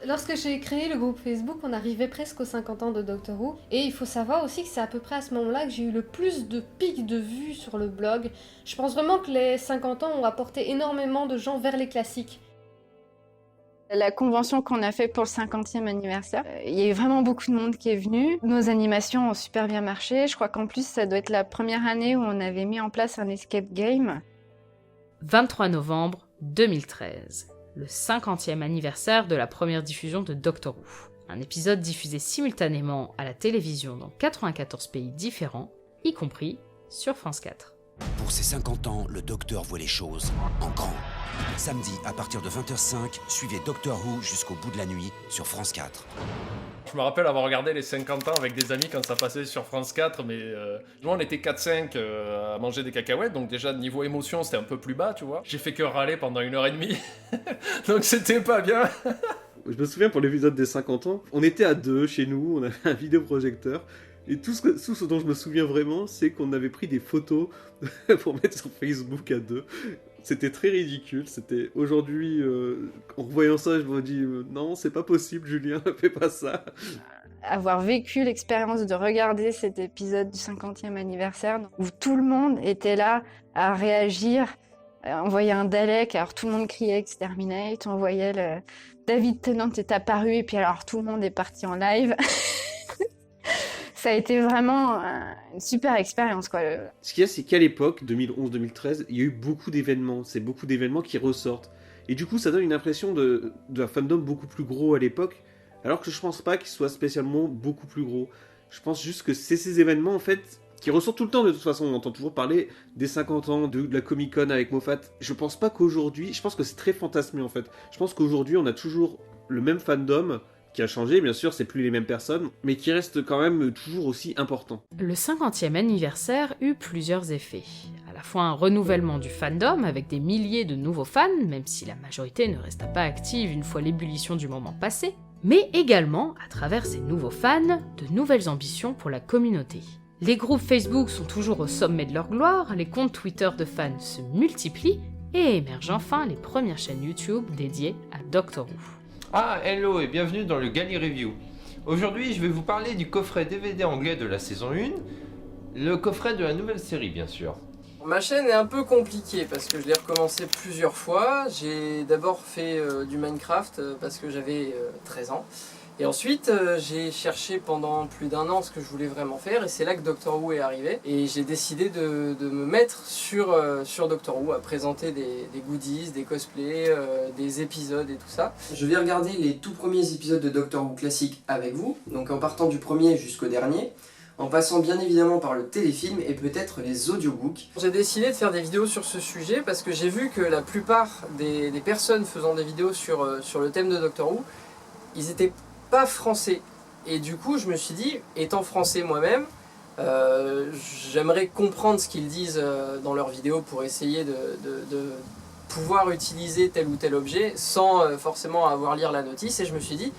Speaker 15: Lorsque j'ai créé le groupe Facebook, on arrivait presque aux 50 ans de Doctor Who. Et il faut savoir aussi que c'est à peu près à ce moment-là que j'ai eu le plus de pics de vues sur le blog. Je pense vraiment que les 50 ans ont apporté énormément de gens vers les classiques.
Speaker 6: La convention qu'on a fait pour le 50e anniversaire, il y a eu vraiment beaucoup de monde qui est venu. Nos animations ont super bien marché. Je crois qu'en plus, ça doit être la première année où on avait mis en place un escape game.
Speaker 1: 23 novembre 2013, le 50e anniversaire de la première diffusion de Doctor Who. Un épisode diffusé simultanément à la télévision dans 94 pays différents, y compris sur France 4.
Speaker 3: Pour ses 50 ans, le Docteur voit les choses en grand. Samedi, à partir de 20h05, suivez Doctor Who jusqu'au bout de la nuit sur France 4.
Speaker 8: Je me rappelle avoir regardé les 50 ans avec des amis quand ça passait sur France 4, mais nous on était 4-5 à manger des cacahuètes, donc déjà niveau émotion c'était un peu plus bas, tu vois. J'ai fait que râler pendant 1h30, donc c'était pas bien.
Speaker 23: Je me souviens pour l'épisode des 50 ans, on était à 2 chez nous, on avait un vidéoprojecteur, et tout ce dont je me souviens vraiment, c'est qu'on avait pris des photos pour mettre sur Facebook à 2. C'était très ridicule, c'était aujourd'hui, en revoyant ça, je me dis non, c'est pas possible, Julien, ne fais pas ça.
Speaker 6: Avoir vécu l'expérience de regarder cet épisode du 50e anniversaire, où tout le monde était là à réagir, on voyait un Dalek, alors tout le monde criait Exterminate, on voyait le David Tennant est apparu, et puis alors tout le monde est parti en live. Ça a été vraiment une super expérience, quoi.
Speaker 23: Ce qu'il y a, c'est qu'à l'époque, 2011-2013, il y a eu beaucoup d'événements. C'est beaucoup d'événements qui ressortent. Et du coup, ça donne une impression d'un fandom beaucoup plus gros à l'époque, alors que je pense pas qu'il soit spécialement beaucoup plus gros. Je pense juste que c'est ces événements, en fait, qui ressortent tout le temps, de toute façon. On entend toujours parler des 50 ans, de la Comic-Con avec Moffat. Je pense pas qu'aujourd'hui... Je pense que c'est très fantasmé, en fait. Je pense qu'aujourd'hui, on a toujours le même fandom... qui a changé, bien sûr, c'est plus les mêmes personnes, mais qui reste quand même toujours aussi important.
Speaker 1: Le 50e anniversaire eut plusieurs effets. À la fois un renouvellement du fandom avec des milliers de nouveaux fans, même si la majorité ne resta pas active une fois l'ébullition du moment passé, mais également, à travers ces nouveaux fans, de nouvelles ambitions pour la communauté. Les groupes Facebook sont toujours au sommet de leur gloire, les comptes Twitter de fans se multiplient, et émergent enfin les premières chaînes YouTube dédiées à Doctor Who.
Speaker 24: Ah, hello et bienvenue dans le Gali Review. Aujourd'hui, je vais vous parler du coffret DVD anglais de la saison 1, le coffret de la nouvelle série, bien sûr.
Speaker 25: Ma chaîne est un peu compliquée parce que je l'ai recommencé plusieurs fois. J'ai d'abord fait du Minecraft parce que j'avais 13 ans. Et ensuite, j'ai cherché pendant plus d'1 an ce que je voulais vraiment faire, et c'est là que Doctor Who est arrivé. Et j'ai décidé de me mettre sur Doctor Who, à présenter des goodies, des cosplays, des épisodes et tout ça. Je vais regarder les tout premiers épisodes de Doctor Who classique avec vous, donc en partant du premier jusqu'au dernier, en passant bien évidemment par le téléfilm et peut-être les audiobooks. J'ai décidé de faire des vidéos sur ce sujet parce que j'ai vu que la plupart des personnes faisant des vidéos sur le thème de Doctor Who, ils étaient pas français, et du coup je me suis dit, étant français moi-même, j'aimerais comprendre ce qu'ils disent dans leurs vidéos pour essayer de pouvoir utiliser tel ou tel objet sans forcément avoir à lire la notice. Et je me suis dit,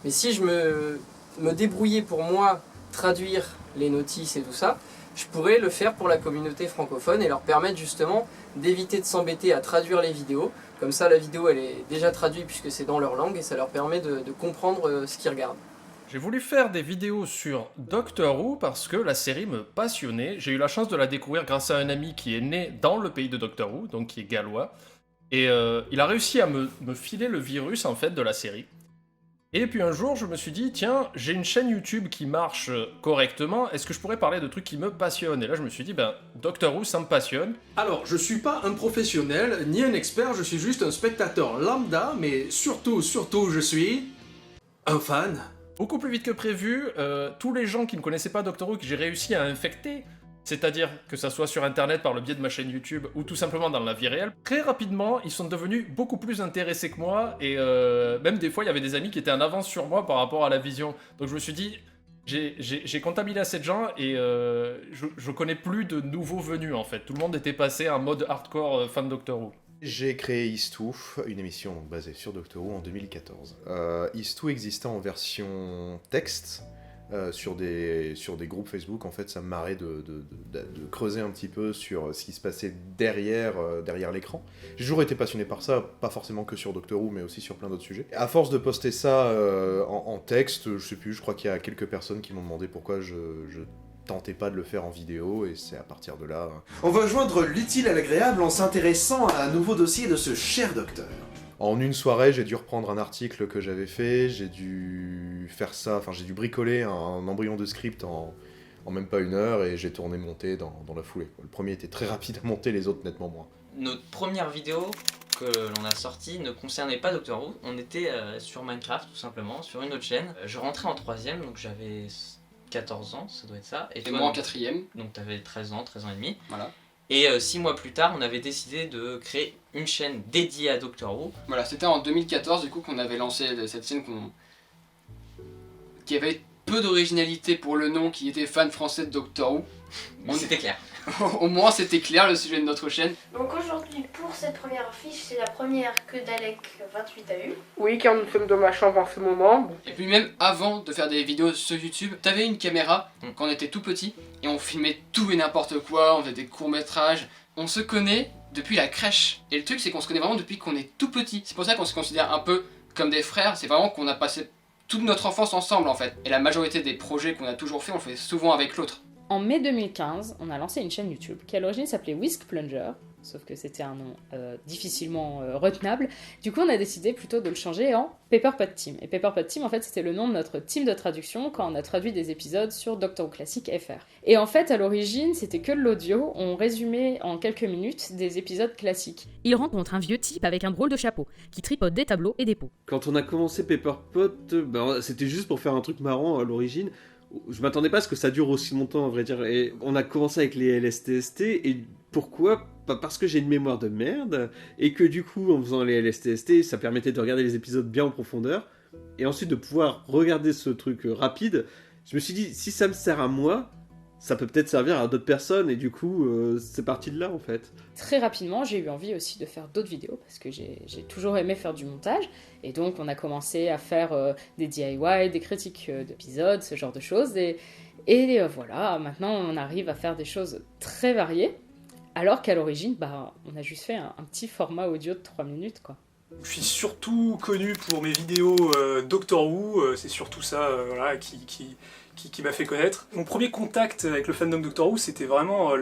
Speaker 25: mais si je me débrouillais pour moi traduire les notices et tout ça, je pourrais le faire pour la communauté francophone et leur permettre justement d'éviter de s'embêter à traduire les vidéos. Comme ça, la vidéo elle est déjà traduite puisque c'est dans leur langue, et ça leur permet de comprendre ce qu'ils regardent.
Speaker 8: J'ai voulu faire des vidéos sur Doctor Who parce que la série me passionnait. J'ai eu la chance de la découvrir grâce à un ami qui est né dans le pays de Doctor Who, donc qui est gallois. Et il a réussi à me filer le virus en fait de la série. Et puis un jour, je me suis dit, tiens, j'ai une chaîne YouTube qui marche correctement, est-ce que je pourrais parler de trucs qui me passionnent? Et là, je me suis dit, Doctor Who, ça me passionne.
Speaker 26: Alors, je suis pas un professionnel, ni un expert, je suis juste un spectateur lambda, mais surtout, je suis un fan.
Speaker 8: Beaucoup plus vite que prévu, tous les gens qui ne connaissaient pas Doctor Who, que j'ai réussi à infecter, c'est-à-dire que ça soit sur internet par le biais de ma chaîne YouTube ou tout simplement dans la vie réelle, très rapidement ils sont devenus beaucoup plus intéressés que moi, et même des fois il y avait des amis qui étaient en avance sur moi par rapport à la vision. Donc je me suis dit, j'ai contaminé assez de gens et je connais plus de nouveaux venus en fait. Tout le monde était passé en mode hardcore fan Doctor Who.
Speaker 9: J'ai créé East2, une émission basée sur Doctor Who en 2014. East2 existait en version texte, sur des groupes Facebook. En fait, ça me marrait de creuser un petit peu sur ce qui se passait derrière l'écran. J'ai toujours été passionné par ça, pas forcément que sur Doctor Who, mais aussi sur plein d'autres sujets. À force de poster ça en texte, je sais plus, je crois qu'il y a quelques personnes qui m'ont demandé pourquoi je tentais pas de le faire en vidéo, et c'est à partir de là...
Speaker 12: On va joindre l'utile à l'agréable en s'intéressant à un nouveau dossier de ce cher docteur.
Speaker 9: En une soirée, j'ai dû reprendre un article que j'avais fait, j'ai dû faire ça, enfin j'ai dû bricoler un embryon de script en même pas 1 heure, et j'ai tourné monté dans la foulée. Le premier était très rapide à monter, les autres nettement moins.
Speaker 10: Notre première vidéo que l'on a sortie ne concernait pas Doctor Who, on était sur Minecraft tout simplement, sur une autre chaîne. Je rentrais en 3ème, donc j'avais 14 ans, ça doit être ça.
Speaker 11: Et toi, moi en 4ème.
Speaker 10: Donc t'avais 13 ans et demi.
Speaker 11: Voilà.
Speaker 10: Et 6 mois plus tard, on avait décidé de créer une chaîne dédiée à Doctor Who.
Speaker 11: Voilà, c'était en 2014 du coup qu'on avait lancé cette chaîne qui avait peu d'originalité pour le nom, qui était fan français de Doctor Who.
Speaker 10: C'était clair.
Speaker 11: Au moins c'était clair le sujet de notre chaîne.
Speaker 13: Donc aujourd'hui, pour cette première affiche, c'est la première que Dalek 28 a eue.
Speaker 25: Oui, car nous sommes dans ma chambre en ce moment.
Speaker 11: Et puis même avant de faire des vidéos sur YouTube, t'avais une caméra quand on était tout petit et on filmait tout et n'importe quoi, on faisait des courts-métrages. On se connaît depuis la crèche. Et le truc c'est qu'on se connaît vraiment depuis qu'on est tout petit. C'est pour ça qu'on se considère un peu comme des frères, c'est vraiment qu'on a passé toute notre enfance ensemble en fait. Et la majorité des projets qu'on a toujours fait, on le fait souvent avec l'autre.
Speaker 1: En mai 2015, on a lancé une chaîne YouTube qui à l'origine s'appelait Whisk Plunger, sauf que c'était un nom difficilement retenable. Du coup, on a décidé plutôt de le changer en Pepper Pot Team. Et Pepper Pot Team, en fait, c'était le nom de notre team de traduction quand on a traduit des épisodes sur Doctor Who Classic FR. Et en fait, à l'origine, c'était que de l'audio, on résumait en quelques minutes des épisodes classiques.
Speaker 14: Il rencontre un vieux type avec un drôle de chapeau, qui tripote des tableaux et des pots.
Speaker 23: Quand on a commencé Pepper Pot, c'était juste pour faire un truc marrant à l'origine. Je m'attendais pas à ce que ça dure aussi longtemps, à vrai dire. Et on a commencé avec les LSTST, et pourquoi ? Parce que j'ai une mémoire de merde, et que du coup, en faisant les LSTST, ça permettait de regarder les épisodes bien en profondeur, et ensuite de pouvoir regarder ce truc rapide. Je me suis dit, si ça me sert à moi, ça peut peut-être servir à d'autres personnes, et du coup, c'est parti de là, en fait.
Speaker 1: Très rapidement, j'ai eu envie aussi de faire d'autres vidéos, parce que j'ai toujours aimé faire du montage, et donc on a commencé à faire des DIY, des critiques d'épisodes, ce genre de choses, et voilà, maintenant on arrive à faire des choses très variées, alors qu'à l'origine, on a juste fait un petit format audio de 3 minutes, quoi.
Speaker 16: Je suis surtout connu pour mes vidéos Doctor Who, c'est surtout ça voilà, qui m'a fait connaître. Mon premier contact avec le fandom Doctor Who, c'était vraiment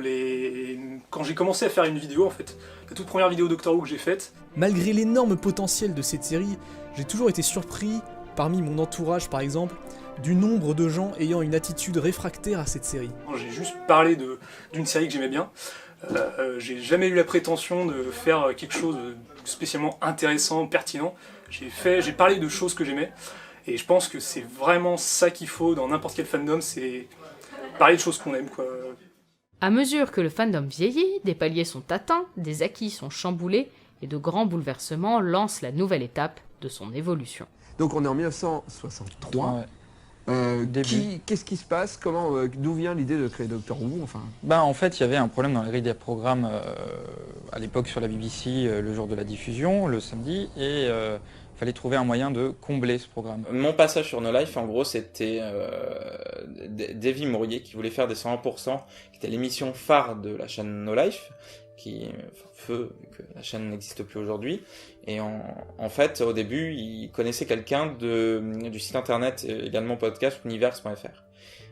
Speaker 16: quand j'ai commencé à faire une vidéo, en fait. La toute première vidéo Doctor Who que j'ai faite.
Speaker 17: Malgré l'énorme potentiel de cette série, j'ai toujours été surpris, parmi mon entourage par exemple, du nombre de gens ayant une attitude réfractaire à cette série.
Speaker 16: J'ai juste parlé d'une série que j'aimais bien. J'ai jamais eu la prétention de faire quelque chose de spécialement intéressant, pertinent. J'ai parlé de choses que j'aimais. Et je pense que c'est vraiment ça qu'il faut dans n'importe quel fandom, c'est parler de choses qu'on aime, quoi.
Speaker 1: À mesure que le fandom vieillit, des paliers sont atteints, des acquis sont chamboulés, et de grands bouleversements lancent la nouvelle étape de son évolution.
Speaker 27: Donc on est en 1963. Qu'est-ce qui se passe? D'où vient l'idée de créer Doctor Who, enfin?
Speaker 28: En fait, il y avait un problème dans la grille des programmes à l'époque sur la BBC le jour de la diffusion, le samedi, et il fallait trouver un moyen de combler ce programme.
Speaker 2: Mon passage sur No Life, en gros, c'était Davy Mourier qui voulait faire des 101%, qui était l'émission phare de la chaîne No Life, vu que la chaîne n'existe plus aujourd'hui. Et en fait, au début, il connaissait quelqu'un du site internet, également podcast, universe.fr.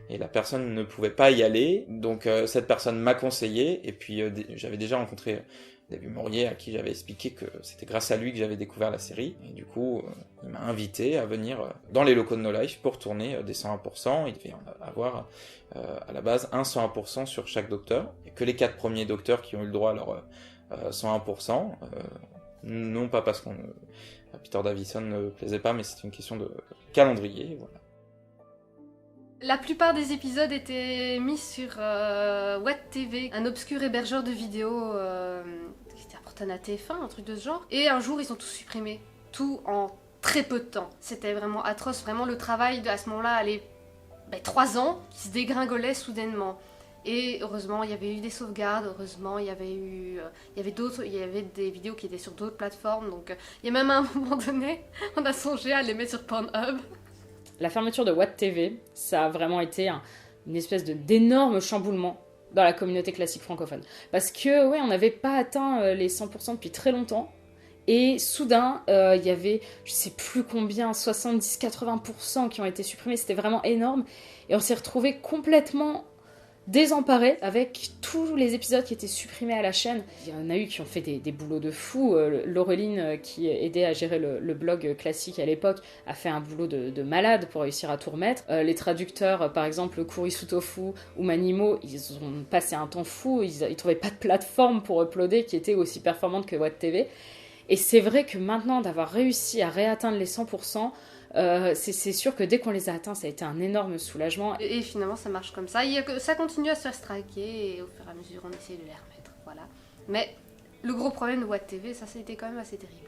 Speaker 2: Et la personne ne pouvait pas y aller, donc cette personne m'a conseillé, et puis j'avais déjà rencontré David Mourier, à qui j'avais expliqué que c'était grâce à lui que j'avais découvert la série, et du coup, il m'a invité à venir dans les locaux de No Life pour tourner des 101%, il devait y en avoir à la base un 101% sur chaque docteur, et que les 4 premiers docteurs qui ont eu le droit à leur 101%, non pas parce qu'on Peter Davison ne plaisait pas, mais c'est une question de calendrier, voilà.
Speaker 15: La plupart des épisodes étaient mis sur Watt TV, un obscur hébergeur de vidéos qui était appartenant à TF1, un truc de ce genre. Et un jour, ils ont tout supprimé, tout en très peu de temps. C'était vraiment atroce, vraiment le travail à ce moment-là allait 3 ans, qui se dégringolait soudainement. Et heureusement, il y avait eu des sauvegardes, heureusement, il y avait des vidéos qui étaient sur d'autres plateformes, donc il y a même à un moment donné, on a songé à les mettre sur Pornhub.
Speaker 1: La fermeture de What TV, ça a vraiment été une espèce d'énorme chamboulement dans la communauté classique francophone. Parce que, ouais, on n'avait pas atteint les 100% depuis très longtemps. Et soudain, il y avait, je sais plus combien, 70-80% qui ont été supprimés. C'était vraiment énorme. Et on s'est retrouvés complètement désemparés avec tous les épisodes qui étaient supprimés à la chaîne. Il y en a eu qui ont fait des boulots de fou. Laureline, qui aidait à gérer le blog classique à l'époque, a fait un boulot de malade pour réussir à tout remettre. Les traducteurs, par exemple, Kurisu Tofu ou Manimo, ils ont passé un temps fou. Ils trouvaient pas de plateforme pour uploader qui était aussi performante que What TV. Et c'est vrai que maintenant, d'avoir réussi à réatteindre les 100%, c'est sûr que dès qu'on les a atteints, ça a été un énorme soulagement.
Speaker 15: Et finalement, ça marche comme ça. Ça continue à se faire striker et au fur et à mesure, on essaie de les remettre. Voilà. Mais le gros problème de What TV, ça a été quand même assez terrible.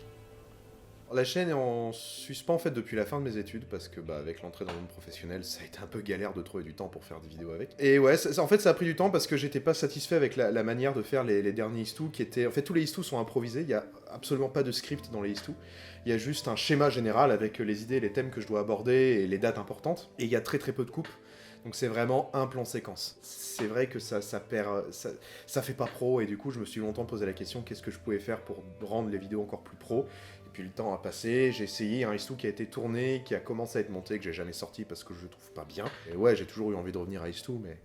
Speaker 9: La chaîne est en suspens en fait depuis la fin de mes études parce que avec l'entrée dans le monde professionnel, ça a été un peu galère de trouver du temps pour faire des vidéos avec. Et ouais, en fait ça a pris du temps parce que j'étais pas satisfait avec la manière de faire les derniers histoux qui étaient... En fait tous les histoux sont improvisés, il y a absolument pas de script dans les histoux. Il y a juste un schéma général avec les idées, les thèmes que je dois aborder et les dates importantes. Et il y a très peu de coupes. Donc c'est vraiment un plan séquence. C'est vrai que ça fait pas pro et du coup je me suis longtemps posé la question qu'est-ce que je pouvais faire pour rendre les vidéos encore plus pro. Et puis le temps a passé, j'ai essayé un Istou qui a été tourné, qui a commencé à être monté, que j'ai jamais sorti parce que je le trouve pas bien. Et ouais, j'ai toujours eu envie de revenir à Istou, mais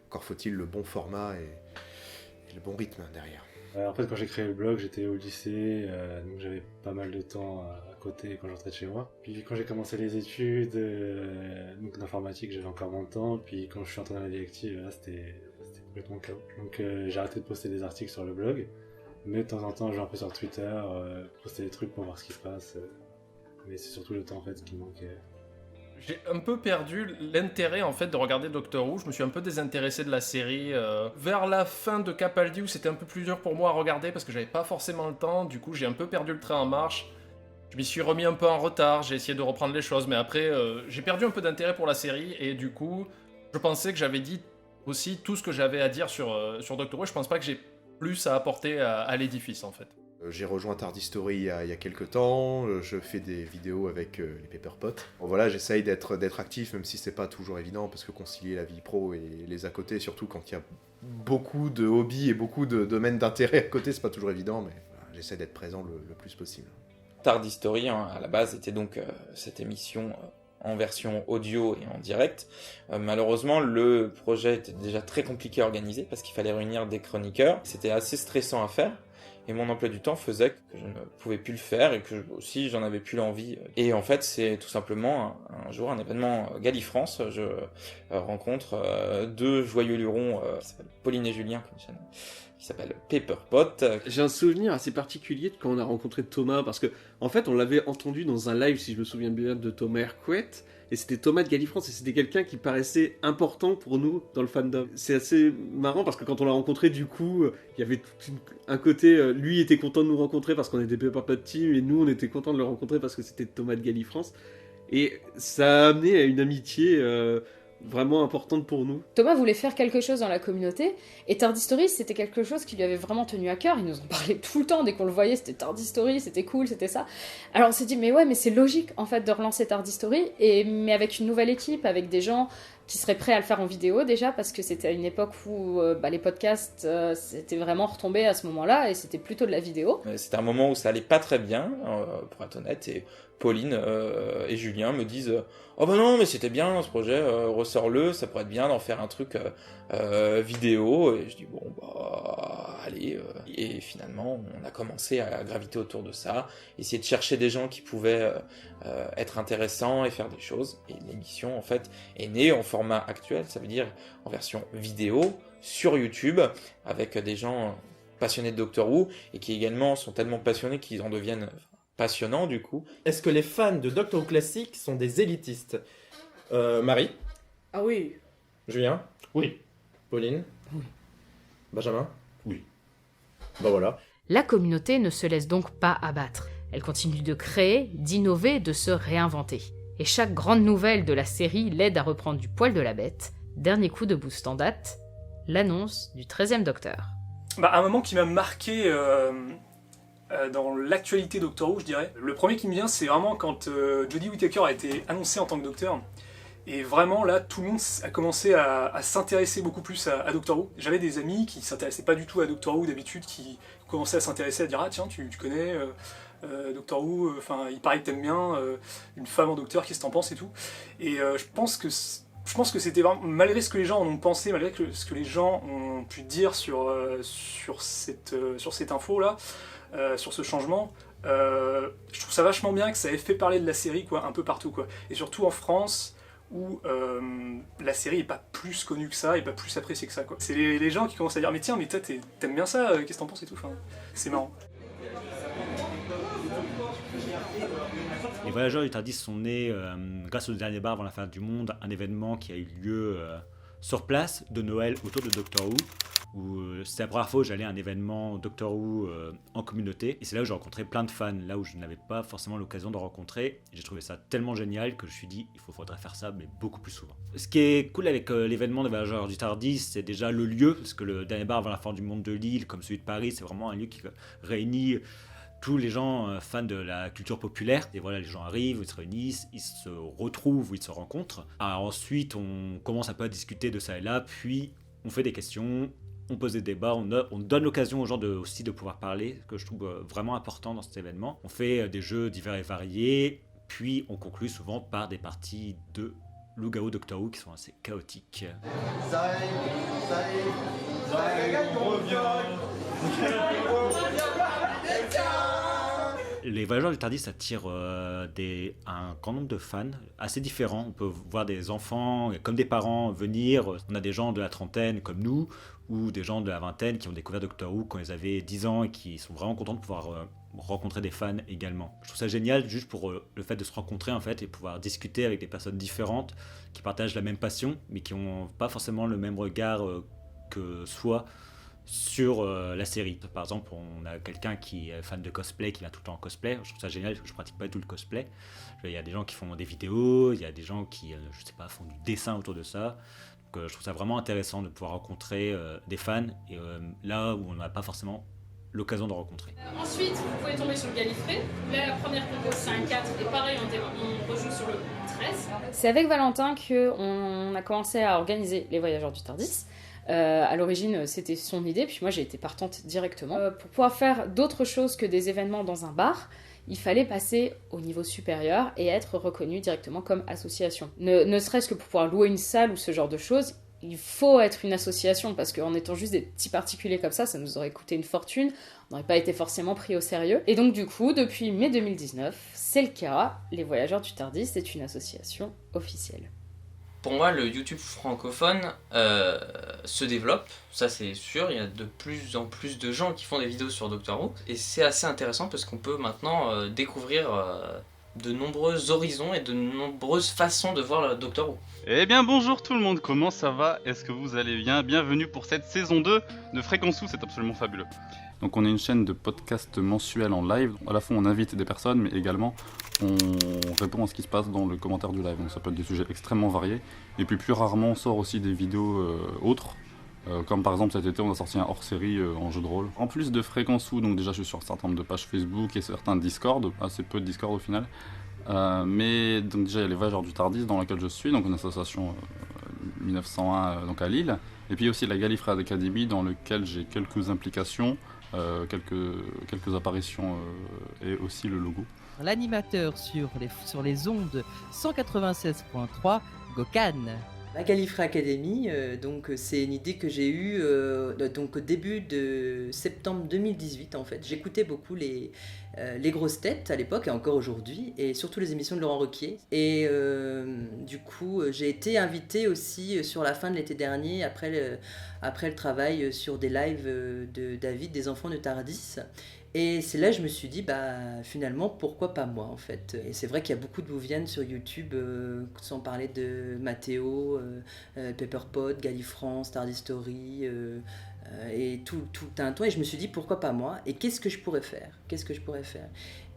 Speaker 9: encore faut-il le bon format et le bon rythme derrière.
Speaker 4: En fait, quand j'ai créé le blog, j'étais au lycée, donc j'avais pas mal de temps à côté quand je rentrais de chez moi. Puis quand j'ai commencé les études, donc d'informatique, j'avais encore moins de temps. Puis quand je suis entré dans la directive, là, c'était complètement chaos. Donc j'ai arrêté de poster des articles sur le blog. Mais de temps en temps, je vais un peu sur Twitter, poster des trucs pour voir ce qui se passe. Mais c'est surtout le temps en fait qui manque.
Speaker 8: J'ai un peu perdu l'intérêt en fait de regarder Doctor Who. Je me suis un peu désintéressé de la série vers la fin de Capaldi où c'était un peu plus dur pour moi à regarder parce que j'avais pas forcément le temps. Du coup, j'ai un peu perdu le train en marche. Je m'y suis remis un peu en retard. J'ai essayé de reprendre les choses, mais après, j'ai perdu un peu d'intérêt pour la série et du coup, je pensais que j'avais dit aussi tout ce que j'avais à dire sur Doctor Who. Je pense pas que j'ai plus à apporter à l'édifice en fait.
Speaker 9: J'ai rejoint Tardy Story il y a quelques temps, je fais des vidéos avec les Pepperpot. Bon, voilà, j'essaye d'être actif, même si c'est pas toujours évident, parce que concilier la vie pro et les à côté, surtout quand il y a beaucoup de hobbies et beaucoup de domaines d'intérêt à côté, c'est pas toujours évident, mais voilà, j'essaie d'être présent le plus possible.
Speaker 2: Tardy Story, à la base, était donc cette émission en version audio et en direct. Malheureusement, le projet était déjà très compliqué à organiser, parce qu'il fallait réunir des chroniqueurs. C'était assez stressant à faire. Et mon emploi du temps faisait que je ne pouvais plus le faire et que aussi j'en avais plus l'envie. Et en fait, c'est tout simplement un jour un événement Galifrance. Je rencontre deux joyeux lurons qui s'appellent Pauline et Julien, qui s'appelle Pepperpot.
Speaker 23: J'ai un souvenir assez particulier de quand on a rencontré Thomas, parce que en fait on l'avait entendu dans un live, si je me souviens bien, de Thomas Hercouet, et c'était Thomas de Galifrance, et c'était quelqu'un qui paraissait important pour nous dans le fandom. C'est assez marrant parce que quand on l'a rencontré, du coup, il y avait tout un côté, lui était content de nous rencontrer parce qu'on était Pepperpot Team, et nous on était content de le rencontrer parce que c'était Thomas de Galifrance, et ça a amené à une amitié vraiment importante pour nous.
Speaker 1: Thomas voulait faire quelque chose dans la communauté, et Tardy Story, c'était quelque chose qui lui avait vraiment tenu à cœur. Il nous en parlait tout le temps, dès qu'on le voyait, c'était Tardy Story, c'était cool, c'était ça. Alors on s'est dit, mais ouais, mais c'est logique en fait de relancer Tardy Story, mais avec une nouvelle équipe, avec des gens qui seraient prêts à le faire en vidéo déjà, parce que c'était à une époque où les podcasts c'était vraiment retombé à ce moment-là, et c'était plutôt de la vidéo.
Speaker 2: C'était un moment où ça allait pas très bien, pour être honnête, et Pauline et Julien me disent oh bah non mais c'était bien ce projet, ressors-le, ça pourrait être bien d'en faire un truc vidéo. Et je dis bon bah allez, et finalement on a commencé à graviter autour de ça, essayer de chercher des gens qui pouvaient être intéressants et faire des choses, et l'émission en fait est née en format actuel, ça veut dire en version vidéo sur YouTube, avec des gens passionnés de Doctor Who et qui également sont tellement passionnés qu'ils en deviennent passionnant du coup.
Speaker 5: Est-ce que les fans de Doctor Who classique sont des élitistes? Marie?
Speaker 1: Ah oui.
Speaker 5: Julien?
Speaker 4: Oui.
Speaker 5: Pauline?
Speaker 1: Oui.
Speaker 5: Benjamin?
Speaker 4: Oui.
Speaker 5: Bah voilà.
Speaker 1: La communauté ne se laisse donc pas abattre. Elle continue de créer, d'innover, de se réinventer. Et chaque grande nouvelle de la série l'aide à reprendre du poil de la bête. Dernier coup de boost en date, l'annonce du 13e Docteur.
Speaker 16: Un moment qui m'a marqué dans l'actualité Doctor Who, je dirais. Le premier qui me vient, c'est vraiment quand Jodie Whittaker a été annoncée en tant que docteur. Et vraiment, là, tout le monde a commencé à s'intéresser beaucoup plus à Doctor Who. J'avais des amis qui s'intéressaient pas du tout à Doctor Who d'habitude, qui commençaient à s'intéresser, à dire « Ah tiens, tu connais Doctor Who, enfin, il paraît que t'aimes bien, une femme en docteur, qu'est-ce que t'en penses et tout ?» Et je pense que c'était vraiment, malgré ce que les gens en ont pensé, malgré ce que les gens ont pu dire sur cette info-là, sur ce changement, je trouve ça vachement bien que ça ait fait parler de la série, quoi, un peu partout, quoi. Et surtout en France, où la série est pas plus connue que ça, et pas plus appréciée que ça, quoi. C'est les gens qui commencent à dire « Mais tiens, mais toi, t'aimes bien ça, qu'est-ce que t'en penses et tout ?» Enfin, c'est marrant.
Speaker 3: Les Voyageurs du Tardis sont nés grâce au dernier bar avant la fin du monde, un événement qui a eu lieu sur place de Noël autour de Doctor Who, où c'était la première fois où j'allais à un événement Doctor Who en communauté, et c'est là où j'ai rencontré plein de fans, là où je n'avais pas forcément l'occasion de rencontrer, et j'ai trouvé ça tellement génial que je me suis dit il faudrait faire ça, mais beaucoup plus souvent. Ce qui est cool avec l'événement des Voyageurs du Tardis, c'est déjà le lieu, parce que le dernier bar avant la fin du monde de Lille, comme celui de Paris, c'est vraiment un lieu qui réunit tous les gens fans de la culture populaire. Et voilà, les gens arrivent, ils se réunissent, ils se retrouvent, ils se rencontrent. Alors ensuite, on commence un peu à discuter de ça et là, puis on fait des questions, on pose des débats, on donne l'occasion aux gens aussi de pouvoir parler, ce que je trouve vraiment important dans cet événement. On fait des jeux divers et variés, puis on conclut souvent par des parties de Loup-Garou Doctor Who qui sont assez chaotiques. Les Voyageurs du Tardis attirent un grand nombre de fans assez différents. On peut voir des enfants comme des parents venir. On a des gens de la trentaine comme nous, ou des gens de la vingtaine qui ont découvert Doctor Who quand ils avaient 10 ans et qui sont vraiment contents de pouvoir rencontrer des fans également. Je trouve ça génial juste pour le fait de se rencontrer en fait et pouvoir discuter avec des personnes différentes qui partagent la même passion mais qui n'ont pas forcément le même regard que soi sur la série. Par exemple, on a quelqu'un qui est fan de cosplay, qui vient tout le temps en cosplay. Je trouve ça génial parce que je pratique pas du tout le cosplay. Il y a des gens qui font des vidéos, il y a des gens qui, je sais pas, font du dessin autour de ça. Donc je trouve ça vraiment intéressant de pouvoir rencontrer des fans et là où on n'a pas forcément l'occasion de rencontrer.
Speaker 1: Ensuite, vous pouvez tomber sur le Gallifrey. Là, la première compo, c'est un 4 et pareil, on rejoue sur le 13. C'est avec Valentin qu'on a commencé à organiser les Voyageurs du Tardis. À l'origine, c'était son idée, puis moi j'ai été partante directement. Pour pouvoir faire d'autres choses que des événements dans un bar, il fallait passer au niveau supérieur et être reconnu directement comme association. Ne serait-ce que pour pouvoir louer une salle ou ce genre de choses, il faut être une association, parce qu'en étant juste des petits particuliers comme ça nous aurait coûté une fortune, on n'aurait pas été forcément pris au sérieux. Et donc du coup, depuis mai 2019, c'est le cas, les Voyageurs du Tardis, c'est une association officielle.
Speaker 10: Pour moi, le YouTube francophone se développe, ça c'est sûr, il y a de plus en plus de gens qui font des vidéos sur Doctor Who, et c'est assez intéressant parce qu'on peut maintenant découvrir de nombreux horizons et de nombreuses façons de voir le Doctor Who.
Speaker 6: Eh bien bonjour tout le monde, comment ça va? Est-ce que vous allez bien? Bienvenue pour cette saison 2 de Fréquence Who, c'est absolument fabuleux. Donc on est une chaîne de podcast mensuel en live, à la fois on invite des personnes mais également on répond à ce qui se passe dans le commentaire du live, donc ça peut être des sujets extrêmement variés, et puis plus rarement on sort aussi des vidéos autres, comme par exemple cet été on a sorti un hors-série en jeu de rôle. En plus de Fréquence Who, donc déjà je suis sur un certain nombre de pages Facebook et certains Discord, assez peu de Discord au final, mais donc déjà il y a les Voyageurs du Tardis dans laquelle je suis, donc une association 1901 donc à Lille, et puis aussi la Gallifrey Academy dans lequel j'ai quelques implications, quelques apparitions et aussi le logo.
Speaker 7: L'animateur sur les ondes 196.3, Gokan.
Speaker 18: La Gallifrey Academy, donc c'est une idée que j'ai eue donc au début de septembre 2018 en fait. J'écoutais beaucoup les grosses têtes à l'époque et encore aujourd'hui, et surtout les émissions de Laurent Ruquier. Et du coup, j'ai été invitée aussi sur la fin de l'été dernier, après le travail sur des lives de David, des enfants de Tardis. Et c'est là que je me suis dit, finalement, pourquoi pas moi, en fait. Et c'est vrai qu'il y a beaucoup de Whovians sur YouTube, sans parler de Mathéo, Pepperpot, Gallifrance, Tardis Story, et tout un temps. Et je me suis dit, pourquoi pas moi? Et qu'est-ce que je pourrais faire?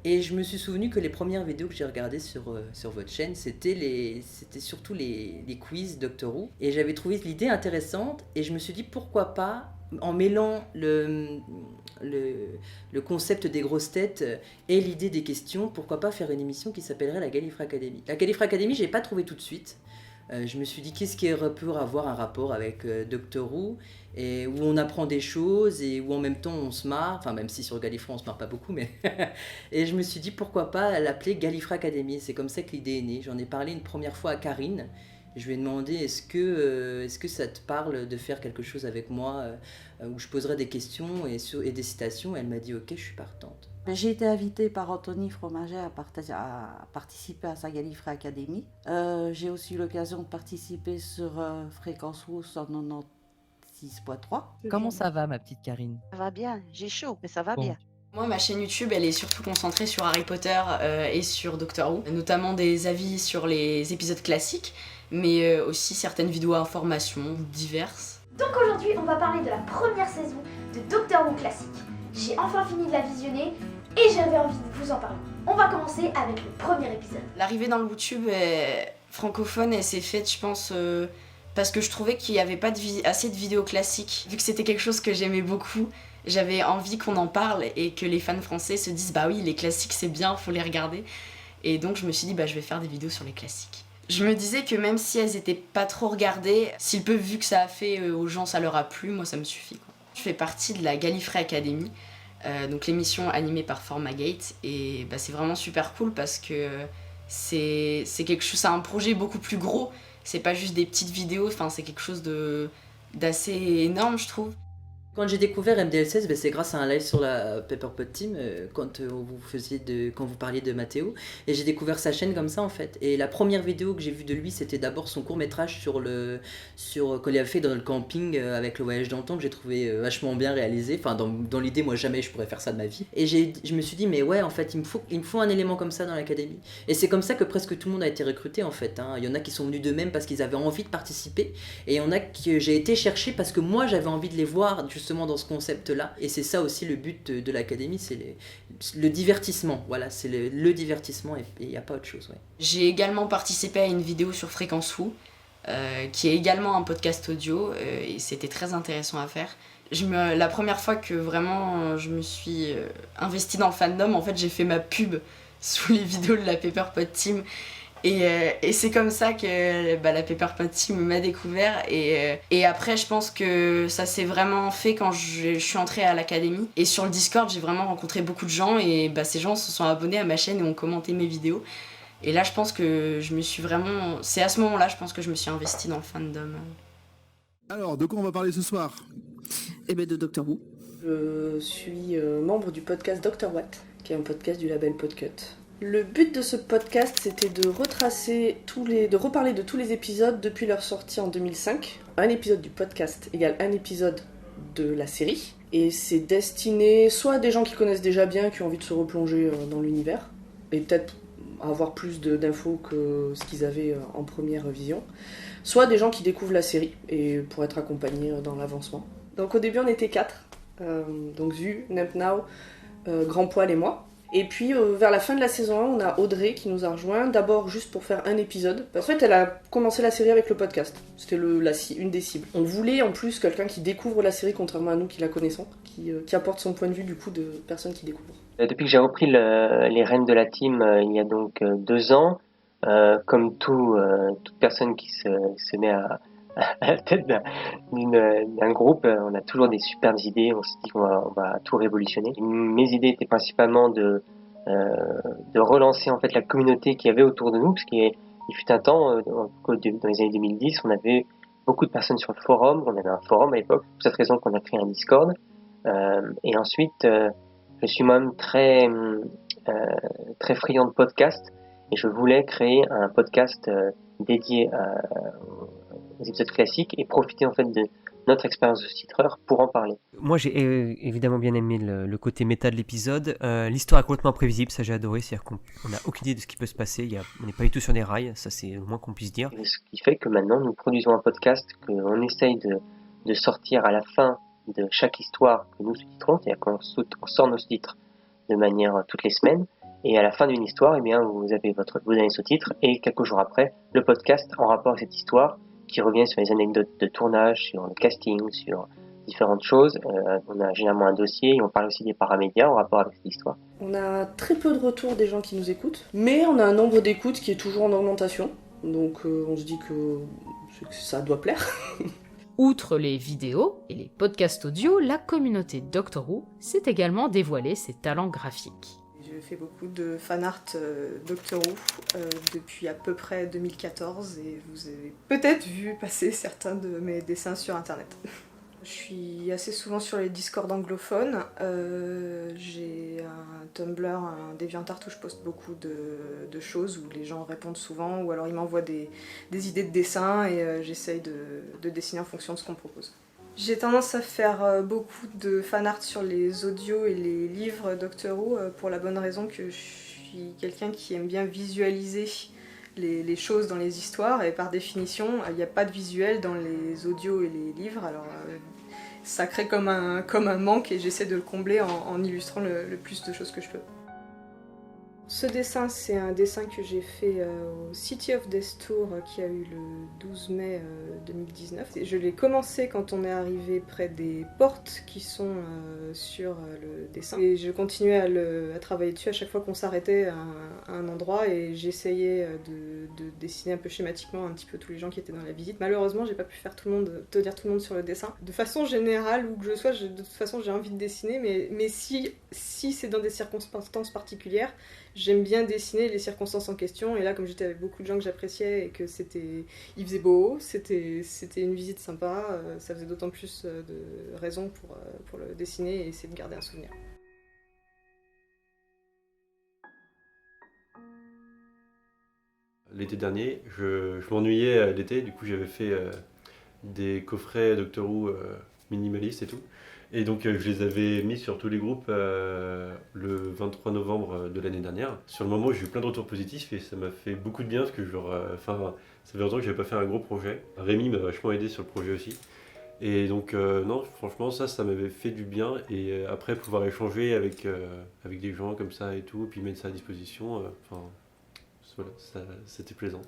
Speaker 18: Et je me suis souvenu que les premières vidéos que j'ai regardées sur votre chaîne, c'était surtout les quiz Doctor Who. Et j'avais trouvé l'idée intéressante et je me suis dit pourquoi pas, en mêlant le concept des grosses têtes et l'idée des questions, pourquoi pas faire une émission qui s'appellerait la Gallifrey Academy. La Gallifrey Academy, je n'ai pas trouvé tout de suite. Je me suis dit qu'est-ce qui peut avoir un rapport avec Doctor Who, et où on apprend des choses et où en même temps on se marre, enfin même si sur Gallifrey on se marre pas beaucoup, mais et je me suis dit pourquoi pas l'appeler Gallifrey Academy. C'est comme ça que l'idée est née. J'en ai parlé une première fois à Karine. Je lui ai demandé est-ce que ça te parle de faire quelque chose avec moi où je poserais des questions et des citations. Elle m'a dit ok, je suis partante.
Speaker 12: J'ai été invitée par Anthony Fromager à participer à sa Gallifrey Academy. J'ai aussi eu l'occasion de participer sur Fréquence Who 196.3.
Speaker 7: Comment ça va, ma petite Karine?
Speaker 12: Ça va bien, j'ai chaud, mais ça va
Speaker 7: Bon.
Speaker 12: bien.
Speaker 13: Moi, ma chaîne YouTube, elle est surtout concentrée sur Harry Potter et sur Doctor Who, notamment des avis sur les épisodes classiques, mais aussi certaines vidéos informations diverses.
Speaker 19: Donc aujourd'hui, on va parler de la première saison de Doctor Who classique. J'ai enfin fini de la visionner et j'avais envie de vous en parler. On va commencer avec le premier épisode.
Speaker 13: L'arrivée dans le YouTube francophone, elle s'est faite, je pense, parce que je trouvais qu'il n'y avait pas assez de vidéos classiques. Vu que c'était quelque chose que j'aimais beaucoup, j'avais envie qu'on en parle et que les fans français se disent bah oui, les classiques c'est bien, faut les regarder. Et donc je me suis dit bah je vais faire des vidéos sur les classiques. Je me disais que même si elles étaient pas trop regardées, si le peu vu que ça a fait aux gens ça leur a plu, moi ça me suffit, quoi. Je fais partie de la Gallifrey Academy, donc l'émission animée par Formagate, et bah, c'est vraiment super cool parce que c'est quelque chose, c'est un projet beaucoup plus gros, c'est pas juste des petites vidéos, enfin c'est quelque chose d'assez énorme je trouve.
Speaker 18: Quand j'ai découvert MDL16, c'est grâce à un live sur la Pepperpot Team, quand vous parliez de Mathéo, et j'ai découvert sa chaîne comme ça en fait. Et la première vidéo que j'ai vue de lui, c'était d'abord son court-métrage quand il a fait dans le camping avec le voyage dans le temps, que j'ai trouvé vachement bien réalisé. Enfin, dans l'idée, moi jamais je pourrais faire ça de ma vie. Et je me suis dit, mais ouais, en fait, il me faut un élément comme ça dans l'académie. Et c'est comme ça que presque tout le monde a été recruté en fait, hein. Il y en a qui sont venus d'eux-mêmes parce qu'ils avaient envie de participer, et il y en a que j'ai été chercher parce que moi j'avais envie de les voir justement dans ce concept-là. Et c'est ça aussi le but de l'académie, c'est le divertissement. Voilà, c'est le divertissement et il n'y a pas autre chose. Ouais.
Speaker 13: J'ai également participé à une vidéo sur Fréquence Who, qui est également un podcast audio, et c'était très intéressant à faire. La première fois que vraiment je me suis investie dans le fandom, en fait j'ai fait ma pub sous les vidéos de la Pepperpot Team. Et c'est comme ça que la Pepperpot Team m'a découvert, et après je pense que ça s'est vraiment fait quand je suis entrée à l'académie, et sur le Discord j'ai vraiment rencontré beaucoup de gens, et ces gens se sont abonnés à ma chaîne et ont commenté mes vidéos, et là je pense que c'est à ce moment-là je pense que je me suis investie dans le fandom.
Speaker 20: Alors de quoi on va parler ce soir?
Speaker 21: Eh bien de Doctor Who. Je suis membre du podcast Dr. Watt, qui est un podcast du label Podcut. Le but de ce podcast, c'était de reparler de tous les épisodes depuis leur sortie en 2005. Un épisode du podcast égale un épisode de la série. Et c'est destiné soit à des gens qui connaissent déjà bien, qui ont envie de se replonger dans l'univers, et peut-être avoir plus d'infos que ce qu'ils avaient en première vision, soit des gens qui découvrent la série, et pour être accompagnés dans l'avancement. Donc au début on était 4, donc Zu, Nempnau, Grand Poil et moi. Et puis vers la fin de la saison 1, on a Audrey qui nous a rejoint, d'abord juste pour faire un épisode. En fait, elle a commencé la série avec le podcast, c'était une des cibles. On voulait en plus quelqu'un qui découvre la série, contrairement à nous qui la connaissons, qui apporte son point de vue du coup de personnes qui découvrent.
Speaker 22: Depuis que j'ai repris les rênes de la team il y a donc 2 ans, comme toute personne qui se met à la tête d'un groupe, on a toujours des super idées, on se dit qu'on va tout révolutionner. Mes idées étaient principalement de relancer en fait la communauté qu'il y avait autour de nous, parce qu'il fut un temps, dans les années 2010, on avait beaucoup de personnes sur le forum, on avait un forum à l'époque, pour cette raison qu'on a créé un Discord, et ensuite je suis moi-même très friand de podcasts, et je voulais créer un podcast dédié aux épisodes classiques et profiter en fait de notre expérience de titreur pour en parler.
Speaker 24: Moi j'ai évidemment bien aimé le côté méta de l'épisode. L'histoire est complètement imprévisible, ça j'ai adoré, c'est-à-dire qu'on n'a aucune idée de ce qui peut se passer, on n'est pas du tout sur des rails, ça c'est le moins qu'on puisse dire.
Speaker 22: Et ce qui fait que maintenant nous produisons un podcast qu'on essaye de sortir à la fin de chaque histoire que nous sous-titrons, c'est-à-dire qu'on sort nos sous-titres de manière toutes les semaines, Et à la fin d'une histoire, eh bien, vous avez vos derniers sous-titres et quelques jours après, le podcast en rapport avec cette histoire qui revient sur les anecdotes de tournage, sur le casting, sur différentes choses. On a généralement un dossier et on parle aussi des paramédias en rapport avec cette histoire.
Speaker 21: On a très peu de retours des gens qui nous écoutent, mais on a un nombre d'écoutes qui est toujours en augmentation. Donc on se dit que ça doit plaire.
Speaker 1: Outre les vidéos et les podcasts audio, la communauté Doctor Who s'est également dévoilé ses talents graphiques.
Speaker 21: Je fais beaucoup de fanart Doctor Who depuis à peu près 2014 et vous avez peut-être vu passer certains de mes dessins sur internet. Je suis assez souvent sur les Discord anglophones. J'ai un Tumblr, un DeviantArt où je poste beaucoup de choses où les gens répondent souvent ou alors ils m'envoient des idées de dessin et j'essaye de dessiner en fonction de ce qu'on propose. J'ai tendance à faire beaucoup de fanart sur les audios et les livres Doctor Who pour la bonne raison que je suis quelqu'un qui aime bien visualiser les choses dans les histoires et par définition il n'y a pas de visuel dans les audios et les livres, alors ça crée comme un manque et j'essaie de le combler en illustrant le plus de choses que je peux. Ce dessin, c'est un dessin que j'ai fait au City of Death Tour qui a eu le 12 mai 2019. Je l'ai commencé quand on est arrivé près des portes qui sont sur le dessin. Et je continuais à travailler dessus à chaque fois qu'on s'arrêtait à un endroit et j'essayais de dessiner un peu schématiquement un petit peu tous les gens qui étaient dans la visite. Malheureusement, j'ai pas pu faire tenir tout le monde sur le dessin. De façon générale, où que je sois, de toute façon j'ai envie de dessiner, mais si c'est dans des circonstances particulières, j'aime bien dessiner les circonstances en question, et là comme j'étais avec beaucoup de gens que j'appréciais et que il faisait beau, c'était une visite sympa, ça faisait d'autant plus de raisons pour le dessiner et essayer de garder un souvenir.
Speaker 23: L'été dernier, je m'ennuyais l'été, du coup j'avais fait des coffrets Doctor Who minimalistes et tout. Et donc je les avais mis sur tous les groupes le 23 novembre de l'année dernière. Sur le moment, j'ai eu plein de retours positifs et ça m'a fait beaucoup de bien parce que ça fait longtemps que j'avais pas fait un gros projet. Rémi m'a vachement aidé sur le projet aussi. Et donc non, franchement ça m'avait fait du bien. Et après pouvoir échanger avec des gens comme ça et tout, et puis mettre ça à disposition, voilà, c'était plaisant.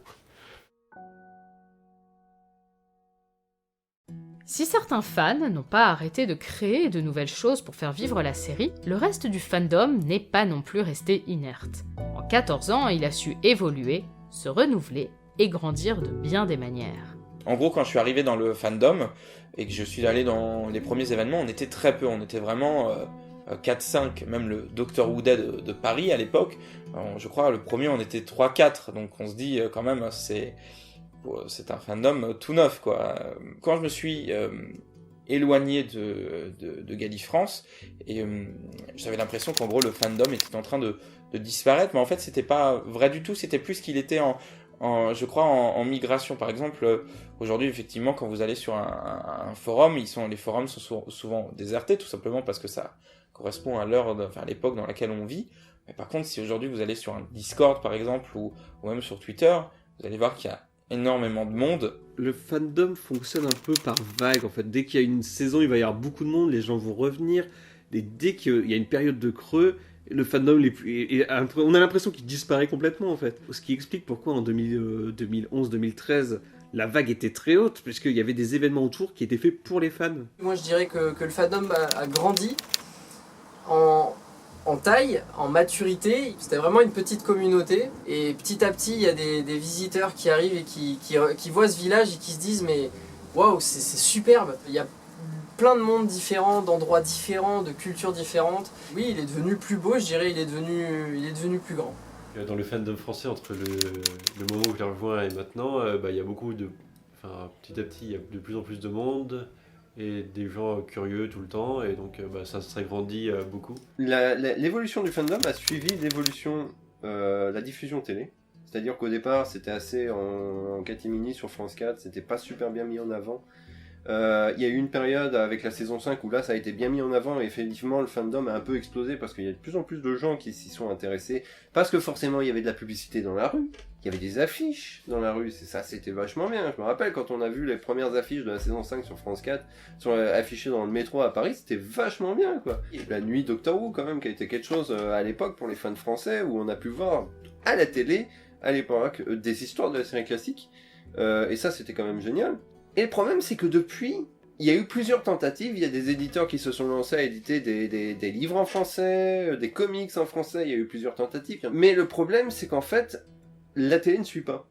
Speaker 1: Si certains fans n'ont pas arrêté de créer de nouvelles choses pour faire vivre la série, le reste du fandom n'est pas non plus resté inerte. En 14 ans, il a su évoluer, se renouveler et grandir de bien des manières.
Speaker 2: En gros, quand je suis arrivé dans le fandom et que je suis allé dans les premiers événements, on était très peu, on était vraiment 4-5, même le Doctor Who Day de Paris à l'époque, je crois le premier on était 3-4, donc on se dit quand même c'est un fandom tout neuf, quoi. Quand je me suis éloigné de Gallifrance, et j'avais l'impression qu'en gros le fandom était en train de disparaître, mais en fait c'était pas vrai du tout, c'était plus qu'il était je crois en migration. Par exemple, aujourd'hui effectivement quand vous allez sur un forum, les forums sont souvent désertés, tout simplement parce que ça correspond à l'époque dans laquelle on vit. Mais par contre, si aujourd'hui vous allez sur un Discord par exemple, ou même sur Twitter, vous allez voir qu'il y a énormément de monde.
Speaker 23: Le fandom fonctionne un peu par vague en fait. Dès qu'il y a une saison, il va y avoir beaucoup de monde, les gens vont revenir. Et dès qu'il y a une période de creux, le fandom on a l'impression qu'il disparaît complètement en fait. Ce qui explique pourquoi en 2011-2013 la vague était très haute, puisqu'il y avait des événements autour qui étaient faits pour les fans.
Speaker 11: Moi je dirais que le fandom a grandi en taille, en maturité. C'était vraiment une petite communauté et petit à petit il y a des visiteurs qui arrivent et qui voient ce village et qui se disent mais waouh, c'est superbe, il y a plein de mondes différents, d'endroits différents, de cultures différentes. Oui, il est devenu plus beau, je dirais, il est devenu plus grand.
Speaker 23: Dans le fandom français, entre le moment où je l'ai rejoint et maintenant, il y a beaucoup petit à petit il y a de plus en plus de monde et des gens curieux tout le temps, et donc ça s'agrandit beaucoup.
Speaker 14: L'évolution du fandom a suivi l'évolution la diffusion télé. C'est-à-dire qu'au départ, c'était assez en catimini sur France 4, c'était pas super bien mis en avant. Il y a eu une période avec la saison 5 où là ça a été bien mis en avant et effectivement le fandom a un peu explosé parce qu'il y a de plus en plus de gens qui s'y sont intéressés parce que forcément il y avait de la publicité dans la rue, il y avait des affiches dans la rue, c'est ça, c'était vachement bien. Je me rappelle quand on a vu les premières affiches de la saison 5 sur France 4 affichées dans le métro à Paris, c'était vachement bien quoi. Et la nuit Doctor Who quand même qui a été quelque chose à l'époque pour les fans français où on a pu voir à la télé à l'époque des histoires de la série classique et ça c'était quand même génial. Et le problème, c'est que depuis, il y a eu plusieurs tentatives. Il y a des éditeurs qui se sont lancés à éditer des livres en français, des comics en français. Il y a eu plusieurs tentatives. Mais le problème, c'est qu'en fait, la télé ne suit pas.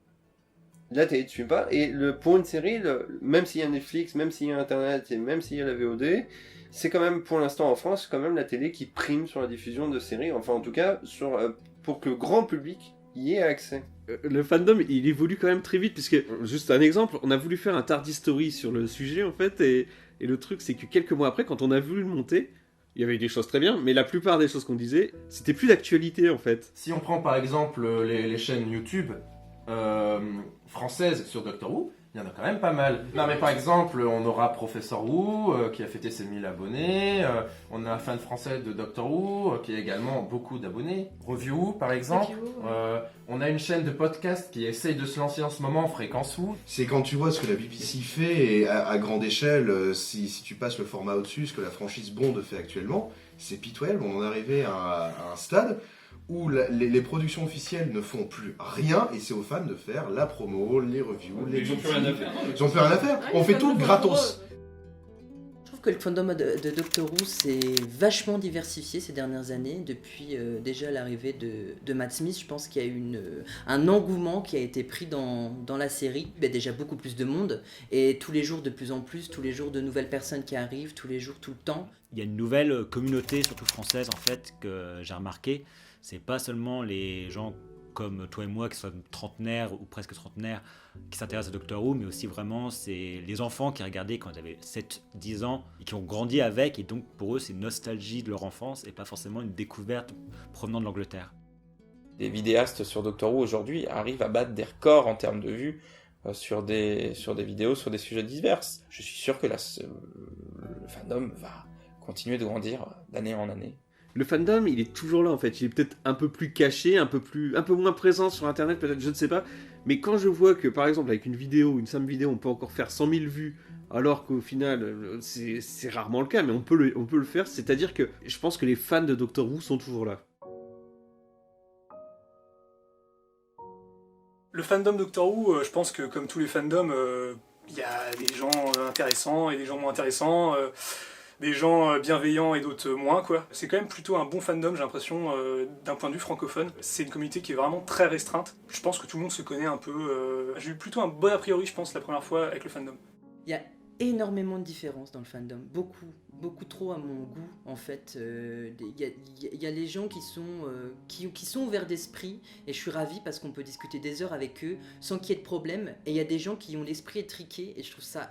Speaker 14: La télé ne suit pas. Et pour une série, même s'il y a Netflix, même s'il y a Internet, et même s'il y a la VOD, c'est quand même, pour l'instant en France, quand même la télé qui prime sur la diffusion de séries. Enfin, en tout cas, pour que le grand public y ait accès.
Speaker 23: Le fandom, il évolue quand même très vite, puisque, juste un exemple, on a voulu faire un Tardy Story sur le sujet, en fait, et le truc, c'est que quelques mois après, quand on a voulu le monter, il y avait des choses très bien, mais la plupart des choses qu'on disait, c'était plus d'actualité, en fait.
Speaker 5: Si on prend par exemple les chaînes YouTube françaises sur Doctor Who, il y en a quand même pas mal. Non mais par exemple, on aura Professor Who qui a fêté ses 1000 abonnés, on a un fan français de Doctor Who qui a également beaucoup d'abonnés. Review Who par exemple, on a une chaîne de podcast qui essaye de se lancer en ce moment, Fréquence Who.
Speaker 20: C'est quand tu vois ce que la BBC fait et à grande échelle, si tu passes le format au-dessus, ce que la franchise Bond fait actuellement, c'est pitoyable. On en est arrivé à un stade où les productions officielles ne font plus rien et c'est aux fans de faire la promo, les reviews, les
Speaker 2: Ils ont plus rien à faire.
Speaker 20: Ils ont plus rien à faire. On fait tout gratos.
Speaker 18: Je trouve que le fandom de Doctor Who s'est vachement diversifié ces dernières années. Depuis déjà l'arrivée de Matt Smith, je pense qu'il y a eu un engouement qui a été pris dans la série. Il y a déjà beaucoup plus de monde et tous les jours de plus en plus, tous les jours de nouvelles personnes qui arrivent, tous les jours, tout le temps.
Speaker 3: Il y a une nouvelle communauté, surtout française en fait, que j'ai remarqué. C'est pas seulement les gens comme toi et moi qui sont trentenaires ou presque trentenaires qui s'intéressent à Doctor Who, mais aussi vraiment c'est les enfants qui regardaient quand ils avaient 7-10 ans et qui ont grandi avec, et donc pour eux c'est une nostalgie de leur enfance et pas forcément une découverte provenant de l'Angleterre.
Speaker 2: Des vidéastes sur Doctor Who aujourd'hui arrivent à battre des records en termes de vues sur des vidéos, sur des sujets divers. Je suis sûr que le fandom va continuer de grandir d'année en année.
Speaker 23: Le fandom, il est toujours là en fait. Il est peut-être un peu plus caché, un peu moins présent sur Internet, peut-être, je ne sais pas. Mais quand je vois que, par exemple, avec une simple vidéo, on peut encore faire 100 000 vues, alors qu'au final, c'est rarement le cas, mais on peut le faire. C'est-à-dire que je pense que les fans de Doctor Who sont toujours là.
Speaker 16: Le fandom Doctor Who, je pense que comme tous les fandoms, il y a des gens intéressants et des gens moins intéressants. Des gens bienveillants et d'autres moins, quoi. C'est quand même plutôt un bon fandom, j'ai l'impression, d'un point de vue francophone. C'est une communauté qui est vraiment très restreinte. Je pense que tout le monde se connaît un peu. J'ai eu plutôt un bon a priori, je pense, la première fois avec le fandom.
Speaker 18: Il y a énormément de différences dans le fandom. Beaucoup trop à mon goût, en fait. Il y a les gens qui sont ouverts d'esprit, et je suis ravie parce qu'on peut discuter des heures avec eux sans qu'il y ait de problème. Et il y a des gens qui ont l'esprit étriqué, et je trouve ça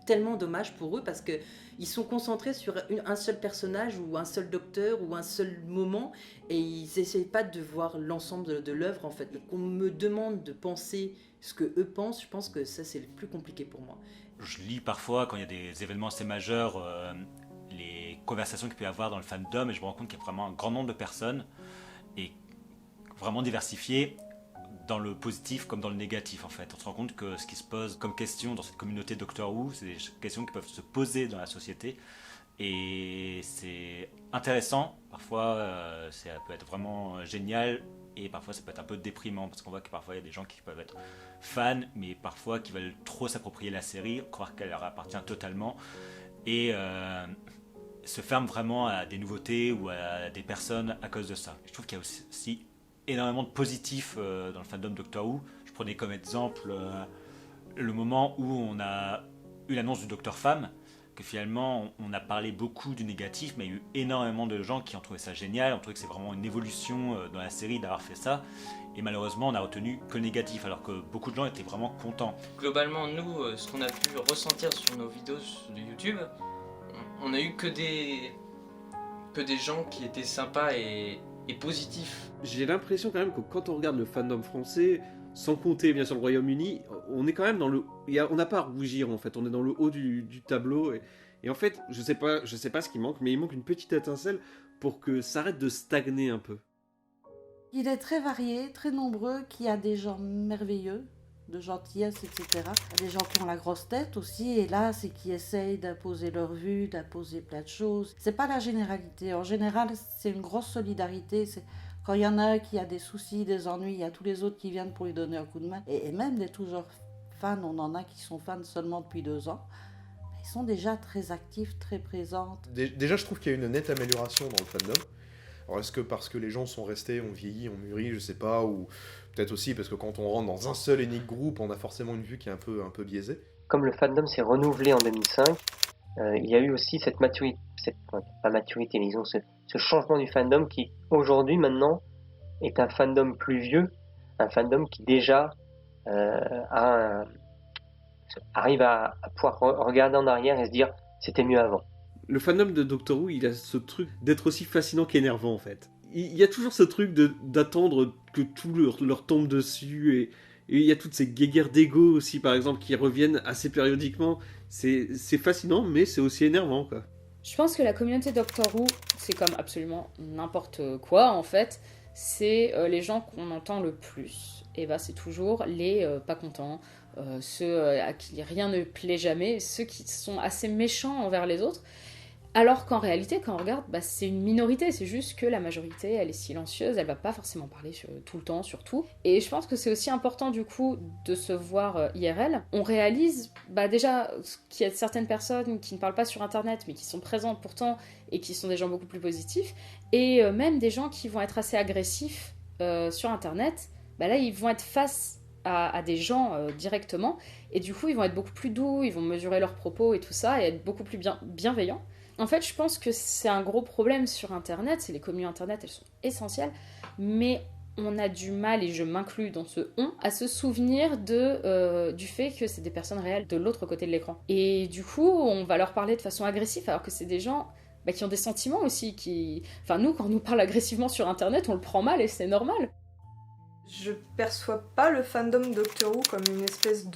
Speaker 18: tellement dommage pour eux parce que ils sont concentrés sur un seul personnage ou un seul docteur ou un seul moment et ils n'essayent pas de voir l'ensemble de l'œuvre en fait. Donc on me demande de penser ce que eux pensent, je pense que ça c'est le plus compliqué pour moi.
Speaker 3: Je lis parfois quand il y a des événements assez majeurs les conversations qu'il peut y avoir dans le fandom et je me rends compte qu'il y a vraiment un grand nombre de personnes et vraiment diversifiées dans le positif comme dans le négatif en fait. On se rend compte que ce qui se pose comme question dans cette communauté Doctor Who, c'est des questions qui peuvent se poser dans la société et c'est intéressant. Parfois ça peut être vraiment génial et parfois ça peut être un peu déprimant parce qu'on voit que parfois il y a des gens qui peuvent être fans mais parfois qui veulent trop s'approprier la série, croire qu'elle leur appartient totalement et se ferment vraiment à des nouveautés ou à des personnes à cause de ça. Je trouve qu'il y a aussi énormément de positifs dans le fandom Doctor Who. Je prenais comme exemple le moment où on a eu l'annonce du Docteur Femme, que finalement on a parlé beaucoup du négatif, mais il y a eu énormément de gens qui ont trouvé ça génial, ont trouvé que c'est vraiment une évolution dans la série d'avoir fait ça, et malheureusement on a retenu que le négatif, alors que beaucoup de gens étaient vraiment contents.
Speaker 10: Globalement, nous, ce qu'on a pu ressentir sur nos vidéos de YouTube, on a eu que des gens qui étaient sympas et positif.
Speaker 23: J'ai l'impression quand même que quand on regarde le fandom français, sans compter bien sûr le Royaume-Uni, on est quand même on n'a pas à rougir en fait, on est dans le haut du tableau et en fait, je sais pas ce qui manque, mais il manque une petite étincelle pour que ça arrête de stagner un peu.
Speaker 12: Il est très varié, très nombreux, qui a des gens merveilleux, de gentillesse, etc. Il y a des gens qui ont la grosse tête aussi, et là, c'est qui essayent d'imposer leur vue, d'imposer plein de choses. C'est pas la généralité. En général, c'est une grosse solidarité. Quand il y en a un qui a des soucis, des ennuis, il y a tous les autres qui viennent pour lui donner un coup de main. Et même des toujours fans, on en a qui sont fans seulement depuis 2 ans. Ils sont déjà très actifs, très présents.
Speaker 8: Déjà, je trouve qu'il y a une nette amélioration dans le fandom. Alors, est-ce que parce que les gens sont restés, ont vieilli, ont mûri, je sais pas, ou peut-être aussi parce que quand on rentre dans un seul unique groupe, on a forcément une vue qui est un peu biaisée.
Speaker 22: Comme le fandom s'est renouvelé en 2005, il y a eu aussi cette maturité, pas maturité, mais disons ce changement du fandom qui aujourd'hui maintenant est un fandom plus vieux, un fandom qui déjà arrive à pouvoir regarder en arrière et se dire c'était mieux avant.
Speaker 23: Le fandom de Doctor Who, il a ce truc d'être aussi fascinant qu'énervant en fait. Il y a toujours ce truc d'attendre que tout leur tombe dessus et il y a toutes ces guéguerres d'ego aussi par exemple qui reviennent assez périodiquement. C'est fascinant mais c'est aussi énervant quoi.
Speaker 1: Je pense que la communauté Doctor Who, c'est comme absolument n'importe quoi en fait. C'est les gens qu'on entend le plus. Et bah c'est toujours les pas contents, ceux à qui rien ne plaît jamais, ceux qui sont assez méchants envers les autres. Alors qu'en réalité, quand on regarde, bah, c'est une minorité, c'est juste que la majorité, elle est silencieuse, elle va pas forcément parler tout le temps sur tout. Et je pense que c'est aussi important du coup de se voir IRL. On réalise déjà qu'il y a certaines personnes qui ne parlent pas sur internet, mais qui sont présentes pourtant et qui sont des gens beaucoup plus positifs, et même des gens qui vont être assez agressifs sur internet, là ils vont être face à des gens directement, et du coup ils vont être beaucoup plus doux, ils vont mesurer leurs propos et tout ça, et être beaucoup plus bienveillants. En fait, je pense que c'est un gros problème sur Internet, c'est les communautés Internet, elles sont essentielles, mais on a du mal, et je m'inclus dans ce « on », à se souvenir du fait que c'est des personnes réelles de l'autre côté de l'écran. Et du coup, on va leur parler de façon agressive, alors que c'est des gens qui ont des sentiments aussi, Enfin, nous, quand on nous parle agressivement sur Internet, on le prend mal, et c'est normal.
Speaker 9: Je perçois pas le fandom Doctor Who comme une espèce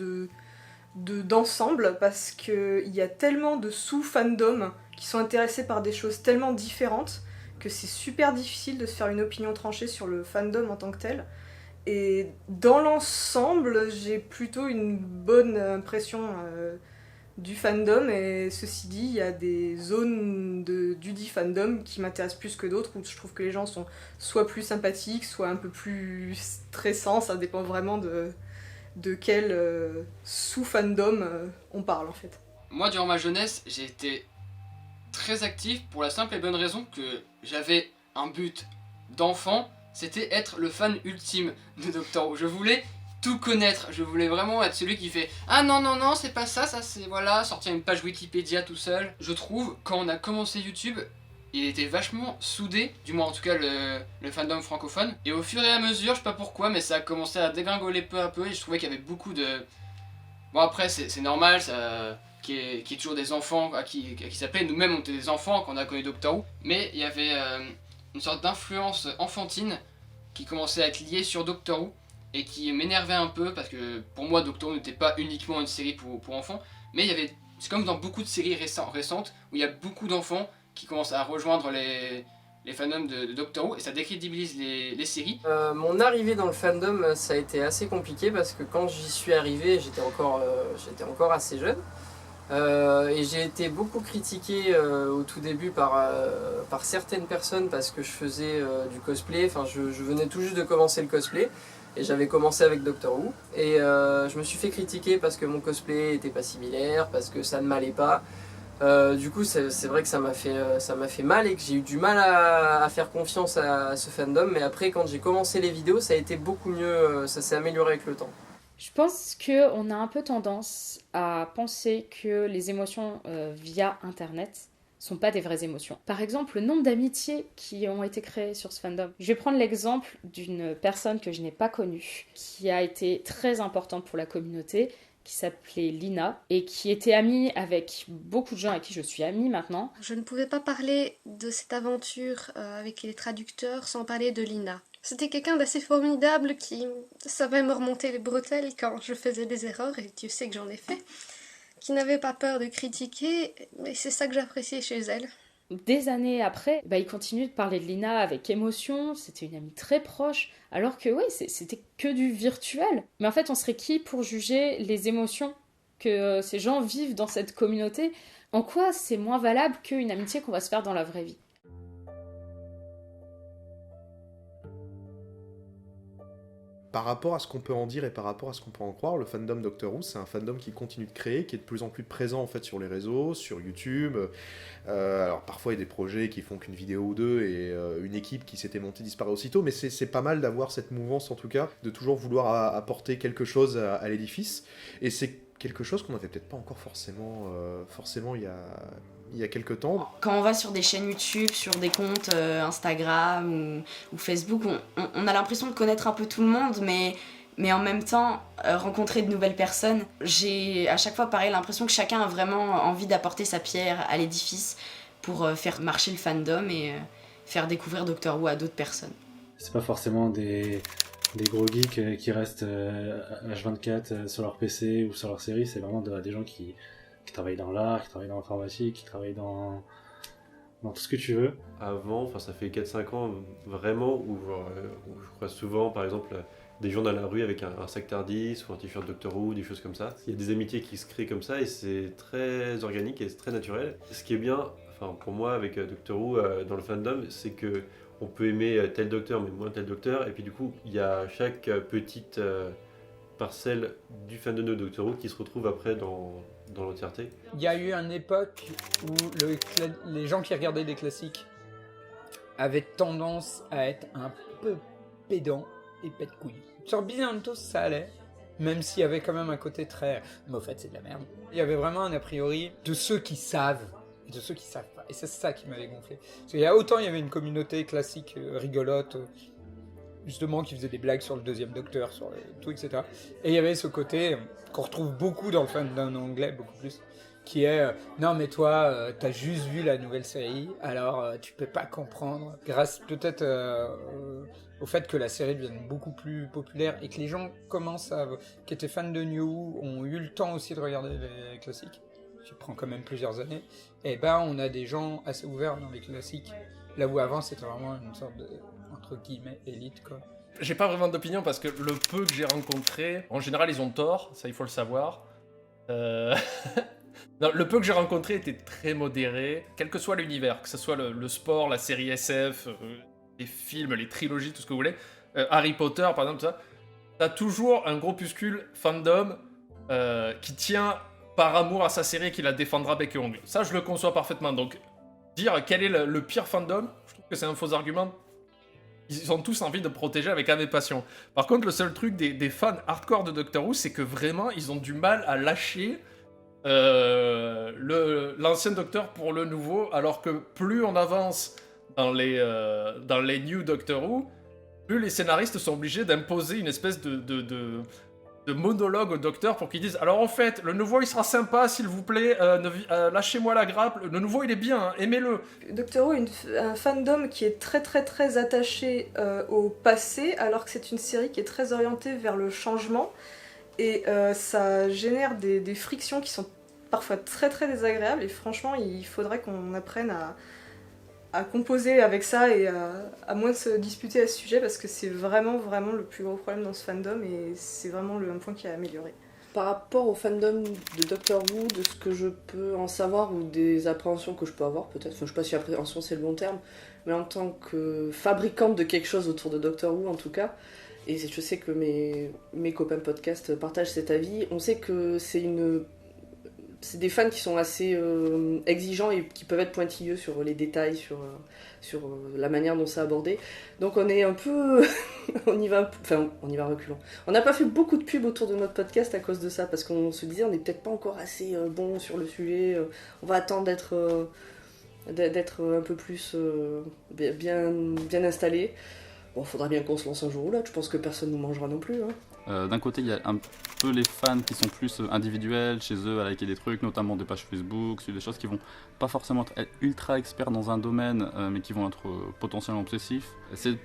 Speaker 9: d'ensemble, parce qu'il y a tellement de sous-fandoms qui sont intéressés par des choses tellement différentes que c'est super difficile de se faire une opinion tranchée sur le fandom en tant que tel. Et dans l'ensemble, j'ai plutôt une bonne impression du fandom, et ceci dit, il y a des zones du dit fandom qui m'intéressent plus que d'autres, où je trouve que les gens sont soit plus sympathiques, soit un peu plus stressants, ça dépend vraiment de quel sous-fandom on parle en fait.
Speaker 10: Moi, durant ma jeunesse, j'ai été très actif pour la simple et bonne raison que j'avais un but d'enfant, c'était être le fan ultime de Doctor Who. Je voulais tout connaître, je voulais vraiment être celui qui fait « Ah non, non, non, c'est pas ça, ça c'est voilà, sortir une page Wikipédia tout seul. » Je trouve, quand on a commencé YouTube, il était vachement soudé, du moins en tout cas le fandom francophone. Et au fur et à mesure, je sais pas pourquoi, mais ça a commencé à dégringoler peu à peu, et je trouvais qu'il y avait beaucoup de... Bon après, c'est normal, ça... Qui est toujours des enfants qui s'appelaient, nous-mêmes on était des enfants quand on a connu Doctor Who, mais il y avait une sorte d'influence enfantine qui commençait à être liée sur Doctor Who et qui m'énervait un peu, parce que pour moi Doctor Who n'était pas uniquement une série pour enfants, mais il y avait, c'est comme dans beaucoup de séries récentes où il y a beaucoup d'enfants qui commencent à rejoindre les fandoms de Doctor Who, et ça décrédibilise les séries.
Speaker 11: Mon arrivée dans le fandom, ça a été assez compliqué, parce que quand j'y suis arrivé, j'étais encore assez jeune. Et j'ai été beaucoup critiqué au tout début par certaines personnes parce que je faisais du cosplay. Enfin, je venais tout juste de commencer le cosplay et j'avais commencé avec Doctor Who. Et je me suis fait critiquer parce que mon cosplay était pas similaire, parce que ça ne m'allait pas. Du coup, c'est vrai que ça m'a fait mal et que j'ai eu du mal à faire confiance à ce fandom. Mais après, quand j'ai commencé les vidéos, ça a été beaucoup mieux, ça s'est amélioré avec le temps.
Speaker 1: Je pense qu'on a un peu tendance à penser que les émotions via Internet sont pas des vraies émotions. Par exemple, le nombre d'amitiés qui ont été créées sur ce fandom. Je vais prendre l'exemple d'une personne que je n'ai pas connue, qui a été très importante pour la communauté, qui s'appelait Lina et qui était amie avec beaucoup de gens avec qui je suis amie maintenant.
Speaker 4: Je ne pouvais pas parler de cette aventure avec les traducteurs sans parler de Lina. C'était quelqu'un d'assez formidable qui savait me remonter les bretelles quand je faisais des erreurs, et Dieu sait que j'en ai fait, qui n'avait pas peur de critiquer, et c'est ça que j'appréciais chez elle.
Speaker 1: Des années après, il continue de parler de Lina avec émotion, c'était une amie très proche, alors que oui, c'était que du virtuel. Mais en fait, on serait qui pour juger les émotions que ces gens vivent dans cette communauté? En quoi c'est moins valable qu'une amitié qu'on va se faire dans la vraie vie?
Speaker 8: Par rapport à ce qu'on peut en dire et par rapport à ce qu'on peut en croire, le fandom Doctor Who, c'est un fandom qui continue de créer, qui est de plus en plus présent en fait sur les réseaux, sur YouTube. Alors parfois il y a des projets qui font qu'une vidéo ou deux et une équipe qui s'était montée disparaît aussitôt, mais c'est pas mal d'avoir cette mouvance en tout cas, de toujours vouloir apporter quelque chose à l'édifice. Et c'est quelque chose qu'on n'avait peut-être pas encore forcément il y a quelques temps.
Speaker 13: Quand on va sur des chaînes YouTube, sur des comptes Instagram ou Facebook, on a l'impression de connaître un peu tout le monde, mais en même temps, rencontrer de nouvelles personnes, j'ai à chaque fois pareil l'impression que chacun a vraiment envie d'apporter sa pierre à l'édifice pour faire marcher le fandom et faire découvrir Doctor Who à d'autres personnes.
Speaker 6: C'est pas forcément des gros geeks qui restent H24 sur leur PC ou sur leur série, c'est vraiment des gens qui travaillent dans l'art, qui travaillent dans l'informatique, qui travaillent dans tout ce que tu veux.
Speaker 23: Avant, ça fait 4-5 ans vraiment où je crois souvent par exemple des gens dans la rue avec un sac Tardis ou un t-shirt Doctor Who, des choses comme ça. Il y a des amitiés qui se créent comme ça et c'est très organique et c'est très naturel. Ce qui est bien, pour moi avec Doctor Who dans le fandom, c'est que on peut aimer tel docteur mais moins tel docteur, et puis du coup il y a chaque petite parcelle du fandom de Doctor Who qui se retrouve après dans l'entièreté.
Speaker 15: Il y a eu une époque où les gens qui regardaient des classiques avaient tendance à être un peu pédants et pète-couilles. Sur Bizantos, ça allait, même s'il y avait quand même un côté très... Mais au fait, c'est de la merde. Il y avait vraiment un a priori de ceux qui savent et de ceux qui savent pas. Et c'est ça qui m'avait gonflé. Parce qu'il y a autant il y avait une communauté classique rigolote, justement, qui faisait des blagues sur le deuxième Docteur, sur tout, etc. Et il y avait ce côté qu'on retrouve beaucoup dans le fandom anglais, beaucoup plus, qui est non mais toi, t'as juste vu la nouvelle série, alors tu peux pas comprendre, grâce peut-être au fait que la série devienne beaucoup plus populaire et que les gens qui étaient fans de New Who ont eu le temps aussi de regarder les classiques, qui prend quand même plusieurs années, et on a des gens assez ouverts dans les classiques, là où avant c'était vraiment une sorte de, entre guillemets, élite quoi.
Speaker 17: J'ai pas vraiment d'opinion parce que le peu que j'ai rencontré, en général ils ont tort, ça il faut le savoir. Non, le peu que j'ai rencontré était très modéré, quel que soit l'univers, que ce soit le sport, la série SF, les films, les trilogies, tout ce que vous voulez, Harry Potter par exemple, ça, t'as toujours un groupuscule fandom qui tient par amour à sa série et qui la défendra bec et ongle. Ça je le conçois parfaitement, donc dire quel est le pire fandom, je trouve que c'est un faux argument. Ils ont tous envie de protéger avec âme et passion. Par contre, le seul truc des fans hardcore de Doctor Who, c'est que vraiment, ils ont du mal à lâcher l'ancien Docteur pour le nouveau, alors que plus on avance dans les New Doctor Who, plus les scénaristes sont obligés d'imposer une espèce de monologue au Docteur pour qu'il dise « Alors en fait, le nouveau il sera sympa s'il vous plaît, lâchez-moi la grappe, le nouveau il est bien, hein, aimez-le ».
Speaker 9: Doctor Who est un fandom qui est très très très attaché au passé, alors que c'est une série qui est très orientée vers le changement, et ça génère des frictions qui sont parfois très très désagréables, et franchement il faudrait qu'on apprenne à composer avec ça et à moins de se disputer à ce sujet, parce que c'est vraiment vraiment le plus gros problème dans ce fandom et c'est vraiment un point qui a amélioré.
Speaker 21: Par rapport au fandom de Doctor Who, de ce que je peux en savoir ou des appréhensions que je peux avoir peut-être, je sais pas si appréhension c'est le bon terme, mais en tant que fabricante de quelque chose autour de Doctor Who en tout cas, et je sais que mes copains podcast partagent cet avis, on sait que c'est des fans qui sont assez exigeants et qui peuvent être pointilleux sur les détails, sur la manière dont c'est abordé. Donc on est un peu... on y va reculant. On n'a pas fait beaucoup de pub autour de notre podcast à cause de ça, parce qu'on se disait on n'est peut-être pas encore assez bon sur le sujet, on va attendre d'être un peu plus bien installé. Bon, faudra bien qu'on se lance un jour ou là, je pense que personne nous mangera non plus. Hein.
Speaker 7: D'un côté, il y a un peu les fans qui sont plus individuels chez eux, à liker des trucs, notamment des pages Facebook, des choses qui vont pas forcément être ultra experts dans un domaine, mais qui vont être potentiellement obsessifs. C'est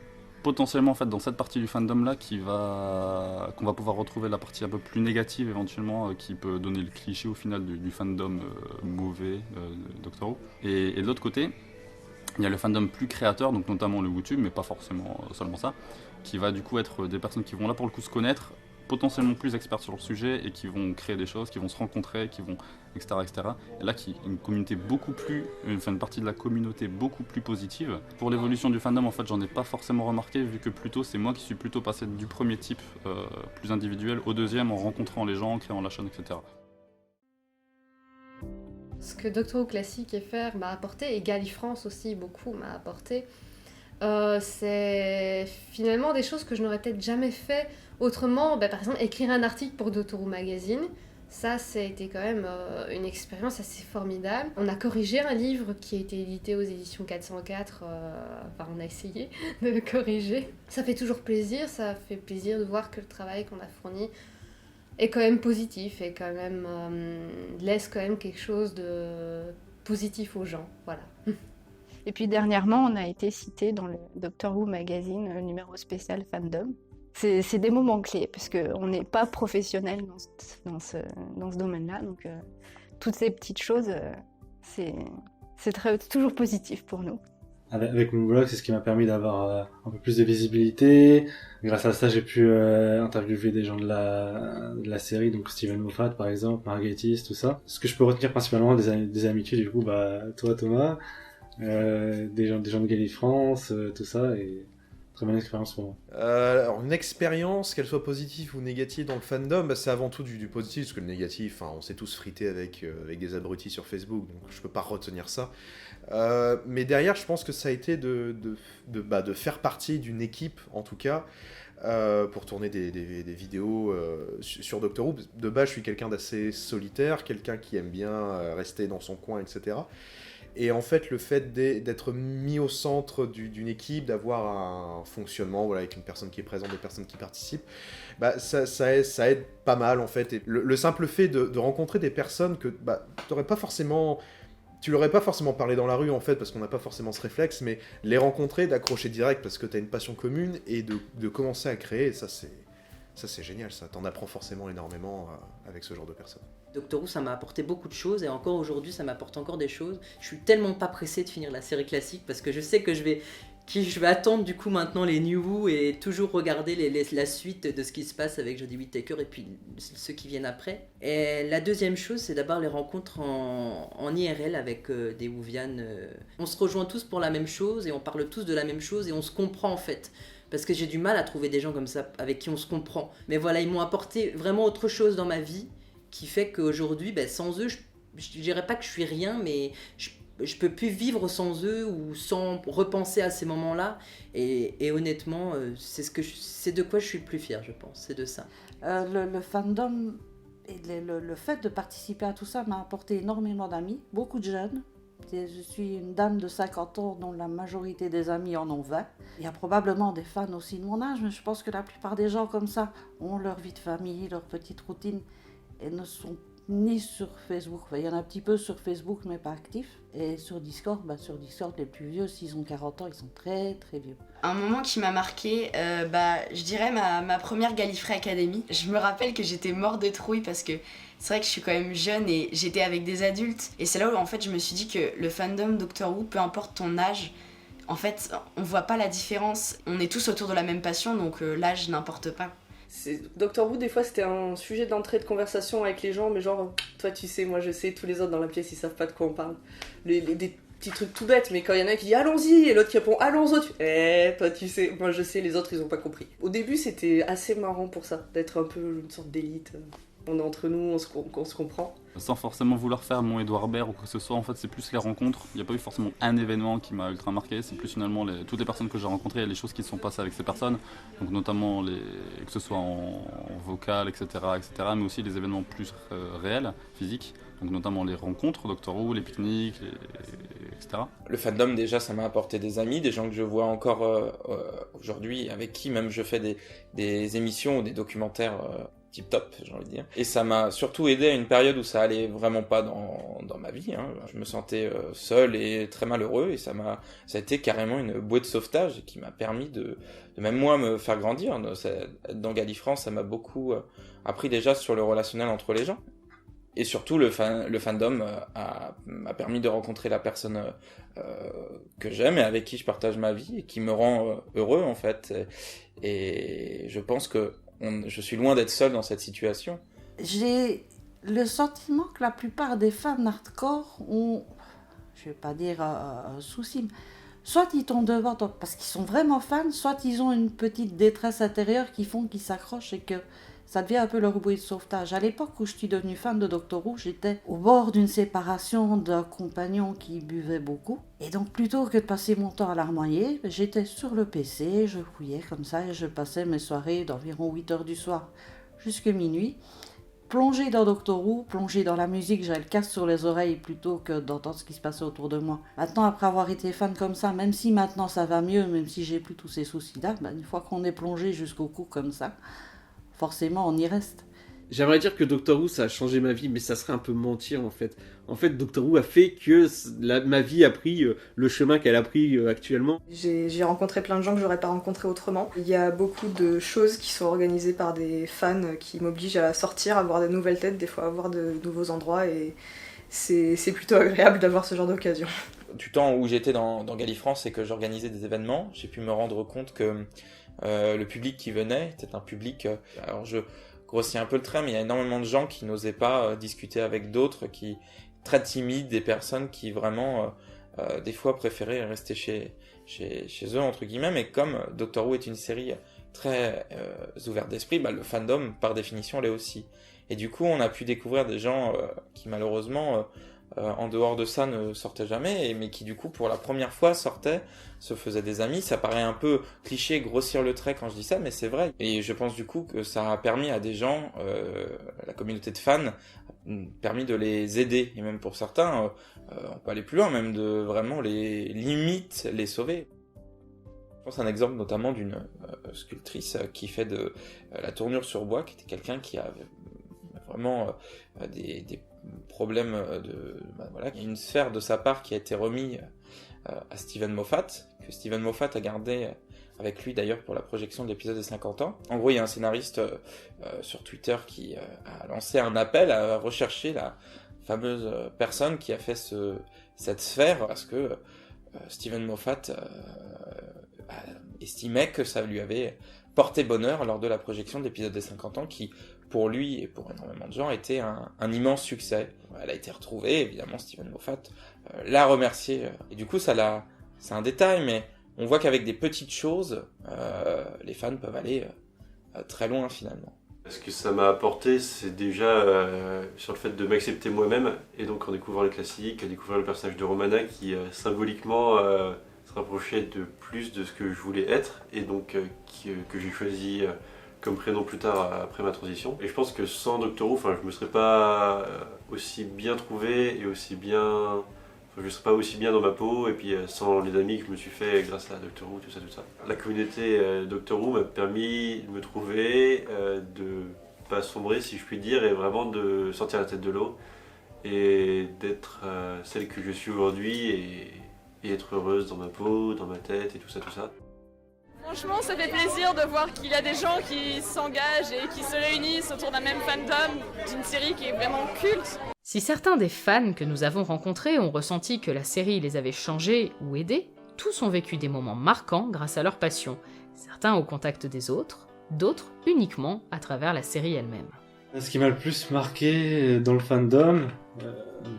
Speaker 7: potentiellement en fait dans cette partie du fandom là qu'on va pouvoir retrouver la partie un peu plus négative éventuellement, qui peut donner le cliché au final du fandom mauvais de Doctor Who. Et de l'autre côté, il y a le fandom plus créateur, donc notamment le WooTube, mais pas forcément seulement ça, qui va du coup être des personnes qui vont là pour le coup se connaître, potentiellement plus experts sur le sujet et qui vont créer des choses, qui vont se rencontrer, qui vont etc. Et là, qui une communauté beaucoup plus, une partie de la communauté beaucoup plus positive. Pour l'évolution du fandom, en fait, j'en ai pas forcément remarqué, vu que plutôt c'est moi qui suis plutôt passé du premier type plus individuel au deuxième en rencontrant les gens, en créant la chaîne, etc.
Speaker 4: Ce que Doctor Who Classique et FR m'a apporté, et Gallifrance aussi beaucoup m'a apporté, c'est finalement des choses que je n'aurais peut-être jamais fait autrement. Par exemple, écrire un article pour Doctor Who Magazine, ça a été quand même une expérience assez formidable. On a corrigé un livre qui a été édité aux éditions 404, on a essayé de le corriger. Ça fait toujours plaisir, ça fait plaisir de voir que le travail qu'on a fourni est quand même positif et quand même laisse quand même quelque chose de positif aux gens, voilà.
Speaker 14: Et puis dernièrement, on a été cité dans le Doctor Who Magazine, le numéro spécial Fandom. C'est des moments clés, parce qu'on n'est pas professionnel dans ce domaine-là, donc toutes ces petites choses, c'est toujours positif pour nous.
Speaker 6: Avec mon blog, c'est ce qui m'a permis d'avoir un peu plus de visibilité. Grâce à ça, j'ai pu interviewer des gens de la série, donc Steven Moffat par exemple, Mark Gatiss, tout ça. Ce que je peux retenir principalement des amitiés, du coup, toi Thomas, des gens de Gallifrance, tout ça, et très bonne expérience pour moi.
Speaker 8: Alors une expérience, qu'elle soit positive ou négative dans le fandom, c'est avant tout du positif, parce que le négatif, on s'est tous frités avec des abrutis sur Facebook, donc je peux pas retenir ça. Mais derrière, je pense que ça a été de faire partie d'une équipe, en tout cas, pour tourner des vidéos sur Doctor Who. De base, je suis quelqu'un d'assez solitaire, quelqu'un qui aime bien rester dans son coin, etc. Et en fait, le fait d'être mis au centre d'une équipe, d'avoir un fonctionnement, voilà, avec une personne qui est présente, des personnes qui participent, ça aide pas mal en fait. Et le simple fait de rencontrer des personnes que tu leur aurais pas forcément parlé dans la rue en fait, parce qu'on n'a pas forcément ce réflexe, mais les rencontrer, d'accrocher direct parce que tu as une passion commune et de commencer à créer, ça c'est génial, ça t'en apprends forcément énormément avec ce genre de personnes.
Speaker 18: Doctor Who, ça m'a apporté beaucoup de choses et encore aujourd'hui, ça m'apporte encore des choses. Je suis tellement pas pressé de finir la série classique parce que je sais que je vais attendre du coup maintenant les New Who et toujours regarder la suite de ce qui se passe avec Jodie Whittaker et puis ceux qui viennent après. Et la deuxième chose, c'est d'abord les rencontres en IRL avec des Whovians. On se rejoint tous pour la même chose et on parle tous de la même chose et on se comprend en fait. Parce que j'ai du mal à trouver des gens comme ça avec qui on se comprend. Mais voilà, ils m'ont apporté vraiment autre chose dans ma vie qui fait qu'aujourd'hui, sans eux, je dirais pas que je suis rien, mais je peux plus vivre sans eux ou sans repenser à ces moments-là. Et honnêtement, c'est de quoi je suis le plus fière, je pense. C'est de ça.
Speaker 12: Le fandom et le fait de participer à tout ça m'a apporté énormément d'amis, beaucoup de jeunes. Je suis une dame de 50 ans dont la majorité des amis en ont 20. Il y a probablement des fans aussi de mon âge, mais je pense que la plupart des gens comme ça ont leur vie de famille, leur petite routine et ne sont ni sur Facebook. Enfin, il y en a un petit peu sur Facebook, mais pas actifs. Et sur Discord, les plus vieux, s'ils ont 40 ans, ils sont très très vieux.
Speaker 13: Un moment qui m'a marqué, je dirais ma première Gallifrey Academy. Je me rappelle que j'étais morte de trouille parce que c'est vrai que je suis quand même jeune et j'étais avec des adultes. Et c'est là où en fait je me suis dit que le fandom Doctor Who, peu importe ton âge, en fait on voit pas la différence. On est tous autour de la même passion, donc l'âge n'importe pas.
Speaker 21: Doctor Who, des fois, c'était un sujet d'entrée de conversation avec les gens, mais genre, toi tu sais, moi je sais, tous les autres dans la pièce ils savent pas de quoi on parle. Des petits trucs tout bêtes, mais quand il y en a un qui dit allons-y, et l'autre qui répond allons-y, toi tu sais, moi je sais, les autres ils ont pas compris. Au début, c'était assez marrant pour ça, d'être un peu une sorte d'élite. On est entre nous, on se comprend.
Speaker 7: Sans forcément vouloir faire mon Edouard Baird ou quoi que ce soit, en fait c'est plus les rencontres. Il n'y a pas eu forcément un événement qui m'a ultra marqué, c'est plus finalement toutes les personnes que j'ai rencontrées et les choses qui se sont passées avec ces personnes. Donc notamment que ce soit en vocal, etc., mais aussi les événements plus réels, physiques. Donc notamment les rencontres, Doctor Who, les pique-niques, etc.
Speaker 2: Le fandom, déjà, ça m'a apporté des amis, des gens que je vois encore aujourd'hui, avec qui même je fais des émissions ou des documentaires tip top, j'ai envie de dire. Et ça m'a surtout aidé à une période où ça allait vraiment pas dans ma vie. Hein. Je me sentais seul et très malheureux, et ça a été carrément une bouée de sauvetage qui m'a permis de même moi me faire grandir. Dans Gallifrance, ça m'a beaucoup appris déjà sur le relationnel entre les gens. Et surtout, le fandom m'a permis de rencontrer la personne que j'aime et avec qui je partage ma vie et qui me rend heureux, en fait. Et je pense que je suis loin d'être seul dans cette situation.
Speaker 12: J'ai le sentiment que la plupart des fans hardcore ont, je vais pas dire un souci, mais soit ils tombent devant parce qu'ils sont vraiment fans, soit ils ont une petite détresse intérieure qui font qu'ils s'accrochent et que ça devient un peu leur bouée de sauvetage. À l'époque où je suis devenue fan de Doctor Who, j'étais au bord d'une séparation d'un compagnon qui buvait beaucoup. Et donc plutôt que de passer mon temps à larmoyer, j'étais sur le PC, je fouillais comme ça et je passais mes soirées d'environ 8h du soir jusqu'à minuit. Plongée dans Doctor Who, plongée dans la musique, j'avais le casque sur les oreilles plutôt que d'entendre ce qui se passait autour de moi. Maintenant, après avoir été fan comme ça, même si maintenant ça va mieux, même si j'ai plus tous ces soucis-là, une fois qu'on est plongé jusqu'au cou comme ça, forcément on y reste.
Speaker 23: J'aimerais dire que Doctor Who ça a changé ma vie, mais ça serait un peu mentir en fait. En fait, Doctor Who a fait que ma vie a pris le chemin qu'elle a pris actuellement.
Speaker 9: J'ai rencontré plein de gens que j'aurais pas rencontrés autrement. Il y a beaucoup de choses qui sont organisées par des fans qui m'obligent à sortir, à voir de nouvelles têtes, des fois à voir de nouveaux endroits, et c'est plutôt agréable d'avoir ce genre d'occasion.
Speaker 2: Du temps où j'étais dans Gallifrance et que j'organisais des événements, j'ai pu me rendre compte que le public qui venait était un public... alors je grossis un peu le trait, mais il y a énormément de gens qui n'osaient pas discuter avec d'autres, qui très timides, des personnes qui vraiment des fois préféraient rester chez eux entre guillemets. Mais comme Doctor Who est une série très ouverte d'esprit, le fandom par définition l'est aussi. Et du coup on a pu découvrir des gens qui malheureusement en dehors de ça ne sortaient jamais, mais qui du coup pour la première fois sortaient, se faisaient des amis. Ça paraît un peu cliché, grossir le trait quand je dis ça, mais c'est vrai. Et je pense du coup que ça a permis à des gens, la communauté de fans, permis de les aider, et même pour certains, on peut aller plus loin, même de vraiment les sauver. Je pense à un exemple notamment d'une sculptrice qui fait de la tournure sur bois, qui était quelqu'un qui avait vraiment des problème voilà. Il y a une sphère de sa part qui a été remise à Steven Moffat, que Steven Moffat a gardé avec lui d'ailleurs pour la projection de l'épisode des 50 ans. En gros, il y a un scénariste sur Twitter qui a lancé un appel à rechercher la fameuse personne qui a fait cette sphère, parce que Steven Moffat estimait que ça lui avait porté bonheur lors de la projection de l'épisode des 50 ans, qui pour lui et pour énormément de gens était un immense succès. Elle a été retrouvée, évidemment Steven Moffat l'a remercié, et du coup c'est un détail, mais on voit qu'avec des petites choses, les fans peuvent aller très loin finalement.
Speaker 5: Ce que ça m'a apporté, c'est déjà sur le fait de m'accepter moi-même, et donc en découvrant les classiques, à découvrir le personnage de Romana qui symboliquement se rapprochait de plus de ce que je voulais être, et donc que j'ai choisi comme prénom plus tard après ma transition. Et je pense que sans Doctor Who, je me serais pas aussi bien trouvé et aussi bien... je serais pas aussi bien dans ma peau, et puis sans les amis que je me suis fait grâce à Doctor Who, tout ça. La communauté Doctor Who m'a permis de me trouver, de pas sombrer si je puis dire, et vraiment de sortir la tête de l'eau et d'être celle que je suis aujourd'hui, et être heureuse dans ma peau, dans ma tête et tout ça.
Speaker 19: Franchement, ça fait plaisir de voir qu'il y a des gens qui s'engagent et qui se réunissent autour d'un même fandom d'une série qui est vraiment culte.
Speaker 1: Si certains des fans que nous avons rencontrés ont ressenti que la série les avait changés ou aidés, tous ont vécu des moments marquants grâce à leur passion, certains au contact des autres, d'autres uniquement à travers la série elle-même.
Speaker 6: Ce qui m'a le plus marqué dans le fandom,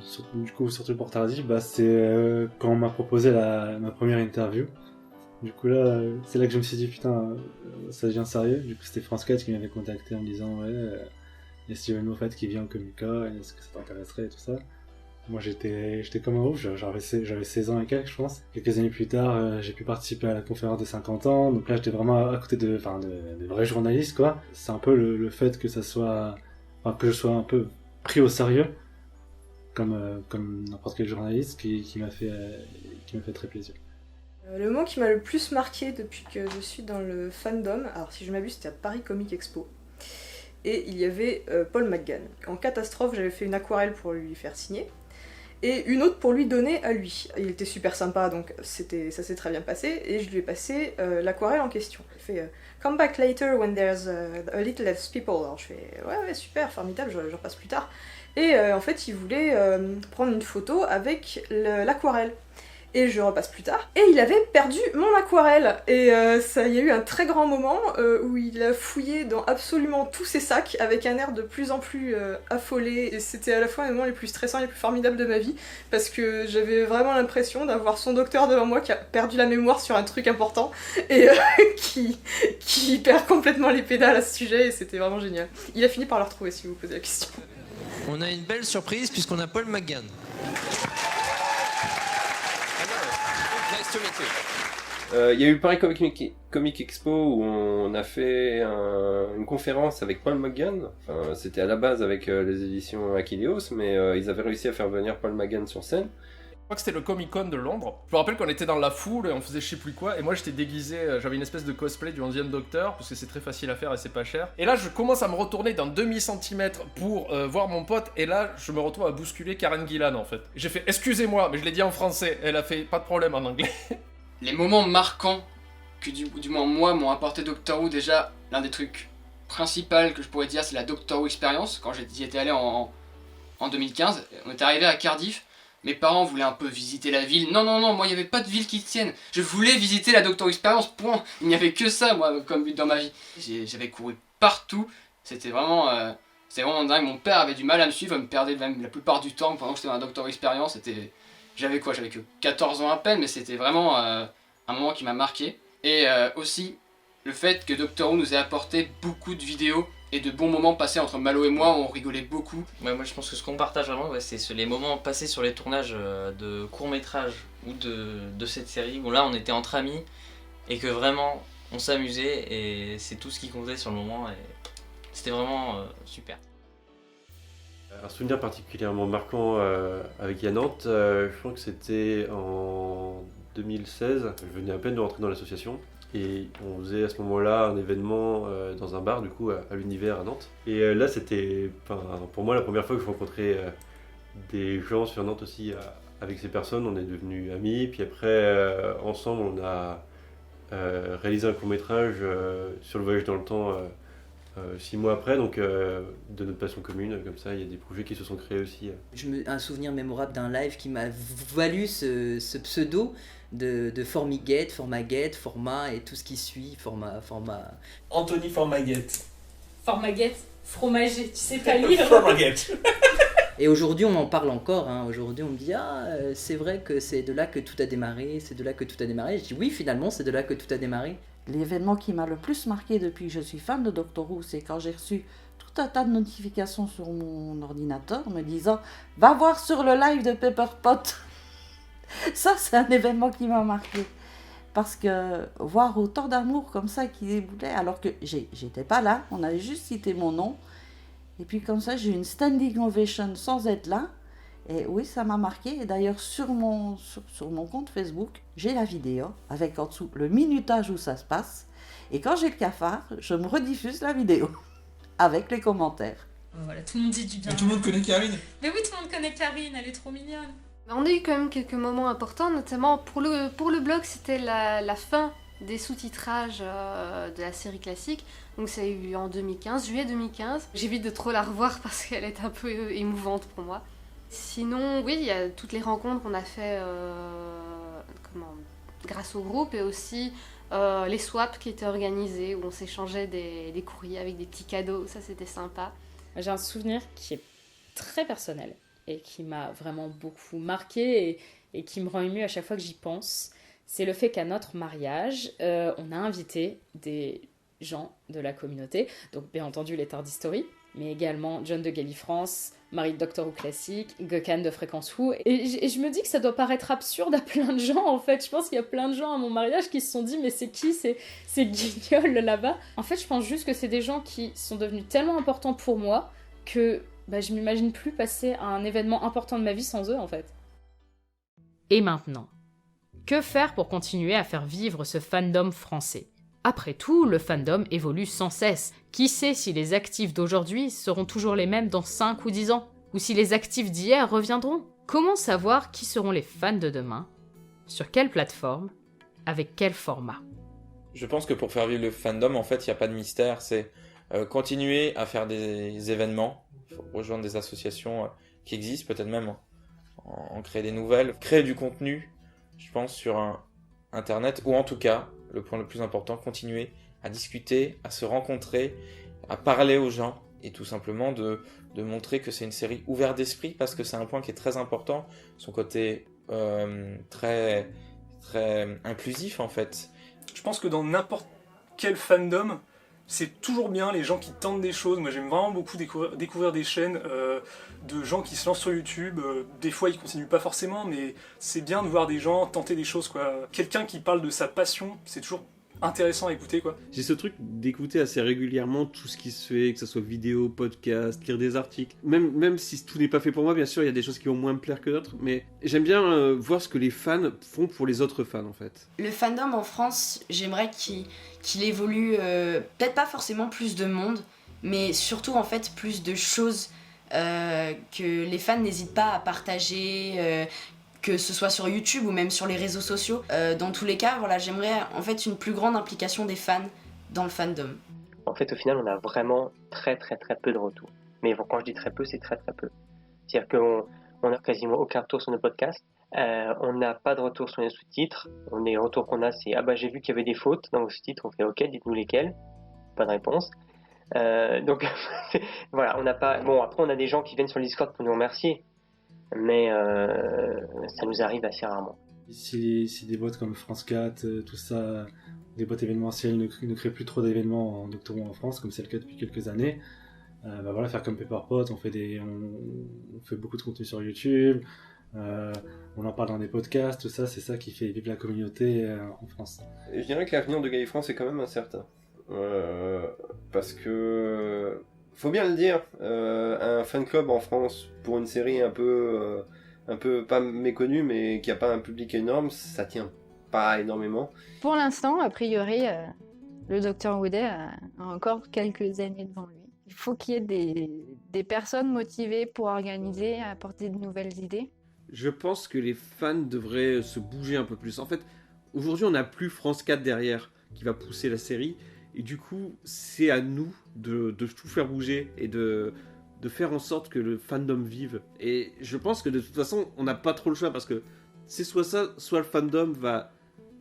Speaker 6: surtout pour Tardy, c'est quand on m'a proposé ma première interview. Du coup là, c'est là que je me suis dit putain, ça devient sérieux. Du coup c'était France 4 qui m'avait contacté en me disant ouais, y a Steven Moffat qui vient au Comic-Con, est-ce que ça t'intéresserait et tout ça. Moi j'étais comme un ouf, j'avais 16 ans et quelques je pense. Quelques années plus tard, j'ai pu participer à la conférence des 50 ans, donc là j'étais vraiment à côté de vrais journalistes quoi. C'est un peu le fait que ça soit, que je sois un peu pris au sérieux, comme n'importe quel journaliste qui m'a fait très plaisir.
Speaker 9: Le moment qui m'a le plus marqué depuis que je suis dans le fandom, alors si je m'abuse c'était à Paris Comic Expo, et il y avait Paul McGann. En catastrophe j'avais fait une aquarelle pour lui faire signer, et une autre pour lui donner à lui. Il était super sympa, donc ça s'est très bien passé, et je lui ai passé l'aquarelle en question. Il fait Come back later when there's a little less people. Alors je fais ouais super, formidable, je repasse plus tard. Et en fait il voulait prendre une photo avec l'aquarelle. Et je repasse plus tard. Et il avait perdu mon aquarelle. Et il y a eu un très grand moment où il a fouillé dans absolument tous ses sacs avec un air de plus en plus affolé. Et c'était à la fois un moment les plus stressants et les plus formidables de ma vie. Parce que j'avais vraiment l'impression d'avoir son docteur devant moi qui a perdu la mémoire sur un truc important. Et qui perd complètement les pédales à ce sujet. Et c'était vraiment génial. Il a fini par le retrouver si vous vous posez la question.
Speaker 3: On a une belle surprise puisqu'on a Paul McGann.
Speaker 16: Il y a eu Paris Comic Expo où on a fait une conférence avec Paul McGann. Enfin, c'était à la base avec les éditions Achilleos, mais ils avaient réussi à faire venir Paul McGann sur scène.
Speaker 17: Je crois que c'était le Comic Con de Londres. Je me rappelle qu'on était dans la foule et on faisait je sais plus quoi, et moi j'étais déguisé, j'avais une espèce de cosplay du 11e Docteur, parce que c'est très facile à faire et c'est pas cher. Et là je commence à me retourner d'un demi-centimètre pour voir mon pote, et là je me retrouve à bousculer Karen Gillan en fait. J'ai fait excusez-moi, mais je l'ai dit en français, elle a fait pas de problème en anglais.
Speaker 11: Les moments marquants que du moins moi m'ont apporté Doctor Who, déjà l'un des trucs principaux que je pourrais dire c'est la Doctor Who Experience. Quand j'y étais allé en 2015, on était arrivé à Cardiff. Mes parents voulaient un peu visiter la ville. Non, moi il n'y avait pas de ville qui tienne. Je voulais visiter la Doctor Experience, point. Il n'y avait que ça, moi, comme but dans ma vie. J'avais couru partout. C'était vraiment dingue. Mon père avait du mal à me suivre, il me perdait même la plupart du temps pendant que j'étais dans la Doctor Experience. J'avais que 14 ans à peine, mais c'était vraiment un moment qui m'a marqué. Et aussi, le fait que Doctor Who nous ait apporté beaucoup de vidéos et de bons moments passés entre Malo et moi, on rigolait beaucoup.
Speaker 10: Ouais, moi je pense que ce qu'on partage vraiment, c'est les moments passés sur les tournages de courts-métrages ou de cette série, où là on était entre amis et que vraiment on s'amusait, et c'est tout ce qui comptait sur le moment, et c'était vraiment super.
Speaker 5: Un souvenir particulièrement marquant avec Yanant, je crois que c'était en 2016, je venais à peine de rentrer dans l'association. Et on faisait à ce moment-là un événement dans un bar, du coup, à l'Univers à Nantes. Et là, c'était pour moi la première fois que je rencontrais des gens sur Nantes aussi. Avec ces personnes, on est devenus amis. Puis après, ensemble, on a réalisé un court-métrage sur le voyage dans le temps 6 mois après, donc de notre passion commune. Comme ça, il y a des projets qui se sont créés aussi.
Speaker 18: Un souvenir mémorable d'un live qui m'a valu ce pseudo de Formigate, Formaguette, Format et tout ce qui suit, format.
Speaker 20: Anthony Formaguette.
Speaker 1: Formaguette, fromager, tu sais pas lire.
Speaker 20: Formaguette.
Speaker 18: Et aujourd'hui on en parle encore, hein. Aujourd'hui on me dit c'est vrai que c'est de là que tout a démarré, c'est de là que tout a démarré. Je dis oui, finalement c'est de là que tout a démarré.
Speaker 12: L'événement qui m'a le plus marqué depuis que je suis fan de Doctor Who, c'est quand j'ai reçu tout un tas de notifications sur mon ordinateur me disant « Va voir sur le live de Pepperpot !» Ça, c'est un événement qui m'a marqué. Parce que voir autant d'amour comme ça qui déboulait, alors que j'étais pas là, on avait juste cité mon nom. Et puis comme ça, j'ai eu une standing ovation sans être là. Et oui, ça m'a marqué. Et d'ailleurs, sur mon compte Facebook, j'ai la vidéo avec en dessous le minutage où ça se passe. Et quand j'ai le cafard, je me rediffuse la vidéo avec les commentaires.
Speaker 24: Voilà, tout le monde dit du bien.
Speaker 20: Mais tout le monde connaît Karine.
Speaker 24: Mais oui, tout le monde connaît Karine, elle est trop mignonne.
Speaker 4: On a eu quand même quelques moments importants, notamment pour le blog, c'était la fin des sous-titrages de la série classique. Donc ça a eu en 2015, juillet 2015. J'évite de trop la revoir parce qu'elle est un peu émouvante pour moi. Sinon, oui, il y a toutes les rencontres qu'on a fait grâce au groupe, et aussi les swaps qui étaient organisés, où on s'échangeait des courriers avec des petits cadeaux. Ça, c'était sympa.
Speaker 1: J'ai un souvenir qui est très personnel et qui m'a vraiment beaucoup marqué et qui me rend émue à chaque fois que j'y pense. C'est le fait qu'à notre mariage, on a invité des gens de la communauté, donc bien entendu les Tardistory, mais également John de Gallifrance, Marie de Doctor Who classique, Gökhan de Fréquence Who, et je me dis que ça doit paraître absurde à plein de gens en fait. Je pense qu'il y a plein de gens à mon mariage qui se sont dit mais c'est qui ces guignols là-bas? En fait je pense juste que c'est des gens qui sont devenus tellement importants pour moi que je m'imagine plus passer à un événement important de ma vie sans eux en fait. Et maintenant, que faire pour continuer à faire vivre ce fandom français? Après tout, le fandom évolue sans cesse. Qui sait si les actifs d'aujourd'hui seront toujours les mêmes dans 5 ou 10 ans? Ou si les actifs d'hier reviendront? Comment savoir qui seront les fans de demain? Sur quelle plateforme? Avec quel format?
Speaker 2: Je pense que pour faire vivre le fandom, en fait, il n'y a pas de mystère. C'est continuer à faire des événements, rejoindre des associations qui existent, peut-être même en créer des nouvelles, créer du contenu, je pense, sur Internet, ou en tout cas, le point le plus important, continuer à discuter, à se rencontrer, à parler aux gens, et tout simplement de montrer que c'est une série ouverte d'esprit, parce que c'est un point qui est très important, son côté très, très inclusif en fait.
Speaker 8: Je pense que dans n'importe quel fandom, c'est toujours bien les gens qui tentent des choses. Moi j'aime vraiment beaucoup découvrir des chaînes de gens qui se lancent sur YouTube. Des fois ils continuent pas forcément, mais c'est bien de voir des gens tenter des choses, quoi. Quelqu'un qui parle de sa passion, c'est toujours intéressant à écouter, quoi.
Speaker 23: J'ai ce truc d'écouter assez régulièrement tout ce qui se fait, que ce soit vidéo, podcast, lire des articles. Même si tout n'est pas fait pour moi, bien sûr, il y a des choses qui vont moins me plaire que d'autres, mais j'aime bien voir ce que les fans font pour les autres fans, en fait.
Speaker 13: Le fandom en France, j'aimerais qu'il évolue, peut-être pas forcément plus de monde, mais surtout en fait plus de choses que les fans n'hésitent pas à partager, que ce soit sur YouTube ou même sur les réseaux sociaux. Dans tous les cas, voilà, j'aimerais en fait une plus grande implication des fans dans le fandom.
Speaker 14: En fait, au final, on a vraiment très peu de retours. Mais quand je dis très peu, c'est très peu. C'est-à-dire qu'on n'a quasiment aucun retour sur nos podcasts. On n'a pas de retour sur les sous-titres. Les retours qu'on a, c'est « Ah bah j'ai vu qu'il y avait des fautes dans vos sous-titres ». On fait « Ok, dites-nous lesquels ». Pas de réponse. Donc voilà, on n'a pas... Bon, après on a des gens qui viennent sur le Discord pour nous remercier. Mais ça nous arrive assez rarement.
Speaker 6: Si des boîtes comme France 4, tout ça, des boîtes événementielles ne créent plus trop d'événements en Doctor Who en France, comme c'est le cas depuis quelques années, voilà, faire comme Pepperpot, on fait beaucoup de contenu sur YouTube, on en parle dans des podcasts, tout ça, c'est ça qui fait vivre la communauté en France.
Speaker 16: Et je dirais que l'avenir de Gallifrance est quand même incertain. Parce que... Faut bien le dire, un fan club en France pour une série un peu pas méconnue mais qui a pas un public énorme, ça tient pas énormément.
Speaker 15: Pour l'instant, a priori, le Dr Who Day a encore quelques années devant lui. Il faut qu'il y ait des personnes motivées pour organiser, apporter de nouvelles idées.
Speaker 23: Je pense que les fans devraient se bouger un peu plus. En fait, aujourd'hui on n'a plus France 4 derrière qui va pousser la série. Et du coup, c'est à nous de tout faire bouger et de faire en sorte que le fandom vive. Et je pense que de toute façon, on n'a pas trop le choix parce que c'est soit ça, soit le fandom va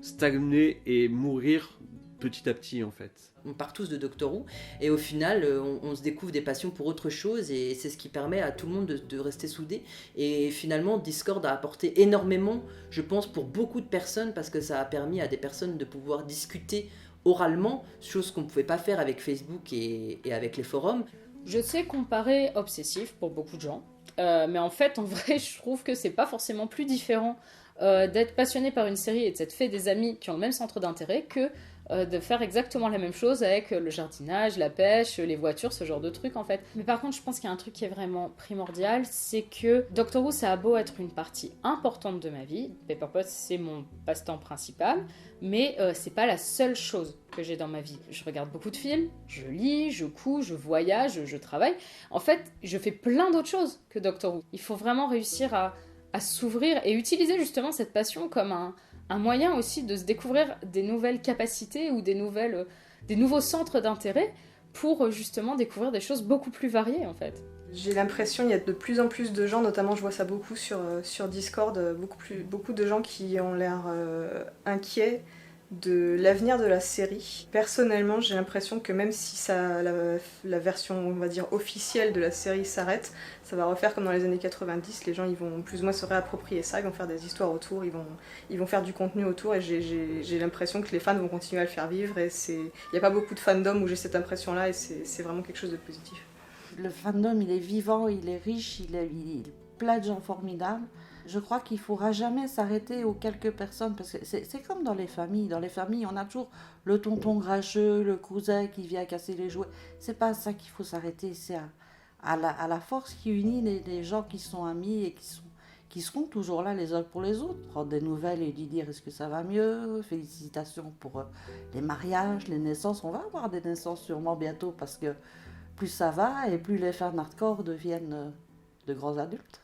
Speaker 23: stagner et mourir petit à petit en fait.
Speaker 18: On part tous de Doctor Who et au final on se découvre des passions pour autre chose et c'est ce qui permet à tout le monde de rester soudé. Et finalement Discord a apporté énormément, je pense, pour beaucoup de personnes parce que ça a permis à des personnes de pouvoir discuter oralement, chose qu'on ne pouvait pas faire avec Facebook et avec les forums.
Speaker 1: Je sais qu'on paraît obsessif pour beaucoup de gens, mais en fait, en vrai, je trouve que c'est pas forcément plus différent d'être passionné par une série et de s'être fait des amis qui ont le même centre d'intérêt que de faire exactement la même chose avec le jardinage, la pêche, les voitures, ce genre de trucs en fait. Mais par contre, je pense qu'il y a un truc qui est vraiment primordial, c'est que Doctor Who, ça a beau être une partie importante de ma vie, Pepperpot, c'est mon passe-temps principal, mais c'est pas la seule chose que j'ai dans ma vie. Je regarde beaucoup de films, je lis, je couds, je voyage, je travaille. En fait, je fais plein d'autres choses que Doctor Who. Il faut vraiment réussir à s'ouvrir et utiliser justement cette passion comme un moyen aussi de se découvrir des nouvelles capacités ou des nouveaux centres d'intérêt pour justement découvrir des choses beaucoup plus variées en fait.
Speaker 9: J'ai l'impression qu'il y a de plus en plus de gens, notamment je vois ça beaucoup sur Discord, beaucoup de gens qui ont l'air inquiets de l'avenir de la série. Personnellement, j'ai l'impression que même si la version, on va dire, officielle de la série s'arrête, ça va refaire comme dans les années 90, les gens ils vont plus ou moins se réapproprier ça, ils vont faire des histoires autour, ils vont faire du contenu autour et j'ai l'impression que les fans vont continuer à le faire vivre et il n'y a pas beaucoup de fandom où j'ai cette impression-là et c'est vraiment quelque chose de positif.
Speaker 12: Le fandom, il est vivant, il est riche, il est plein de gens formidables. Je crois qu'il ne faudra jamais s'arrêter aux quelques personnes, parce que c'est comme dans les familles. Dans les familles, on a toujours le tonton grincheux, le cousin qui vient casser les jouets. C'est pas à ça qu'il faut s'arrêter, c'est à la force qui unit les gens qui sont amis et qui seront toujours là les uns pour les autres. Prendre des nouvelles et lui dire est-ce que ça va mieux, félicitations pour les mariages, les naissances. On va avoir des naissances sûrement bientôt, parce que plus ça va et plus les fans hardcore deviennent de grands adultes.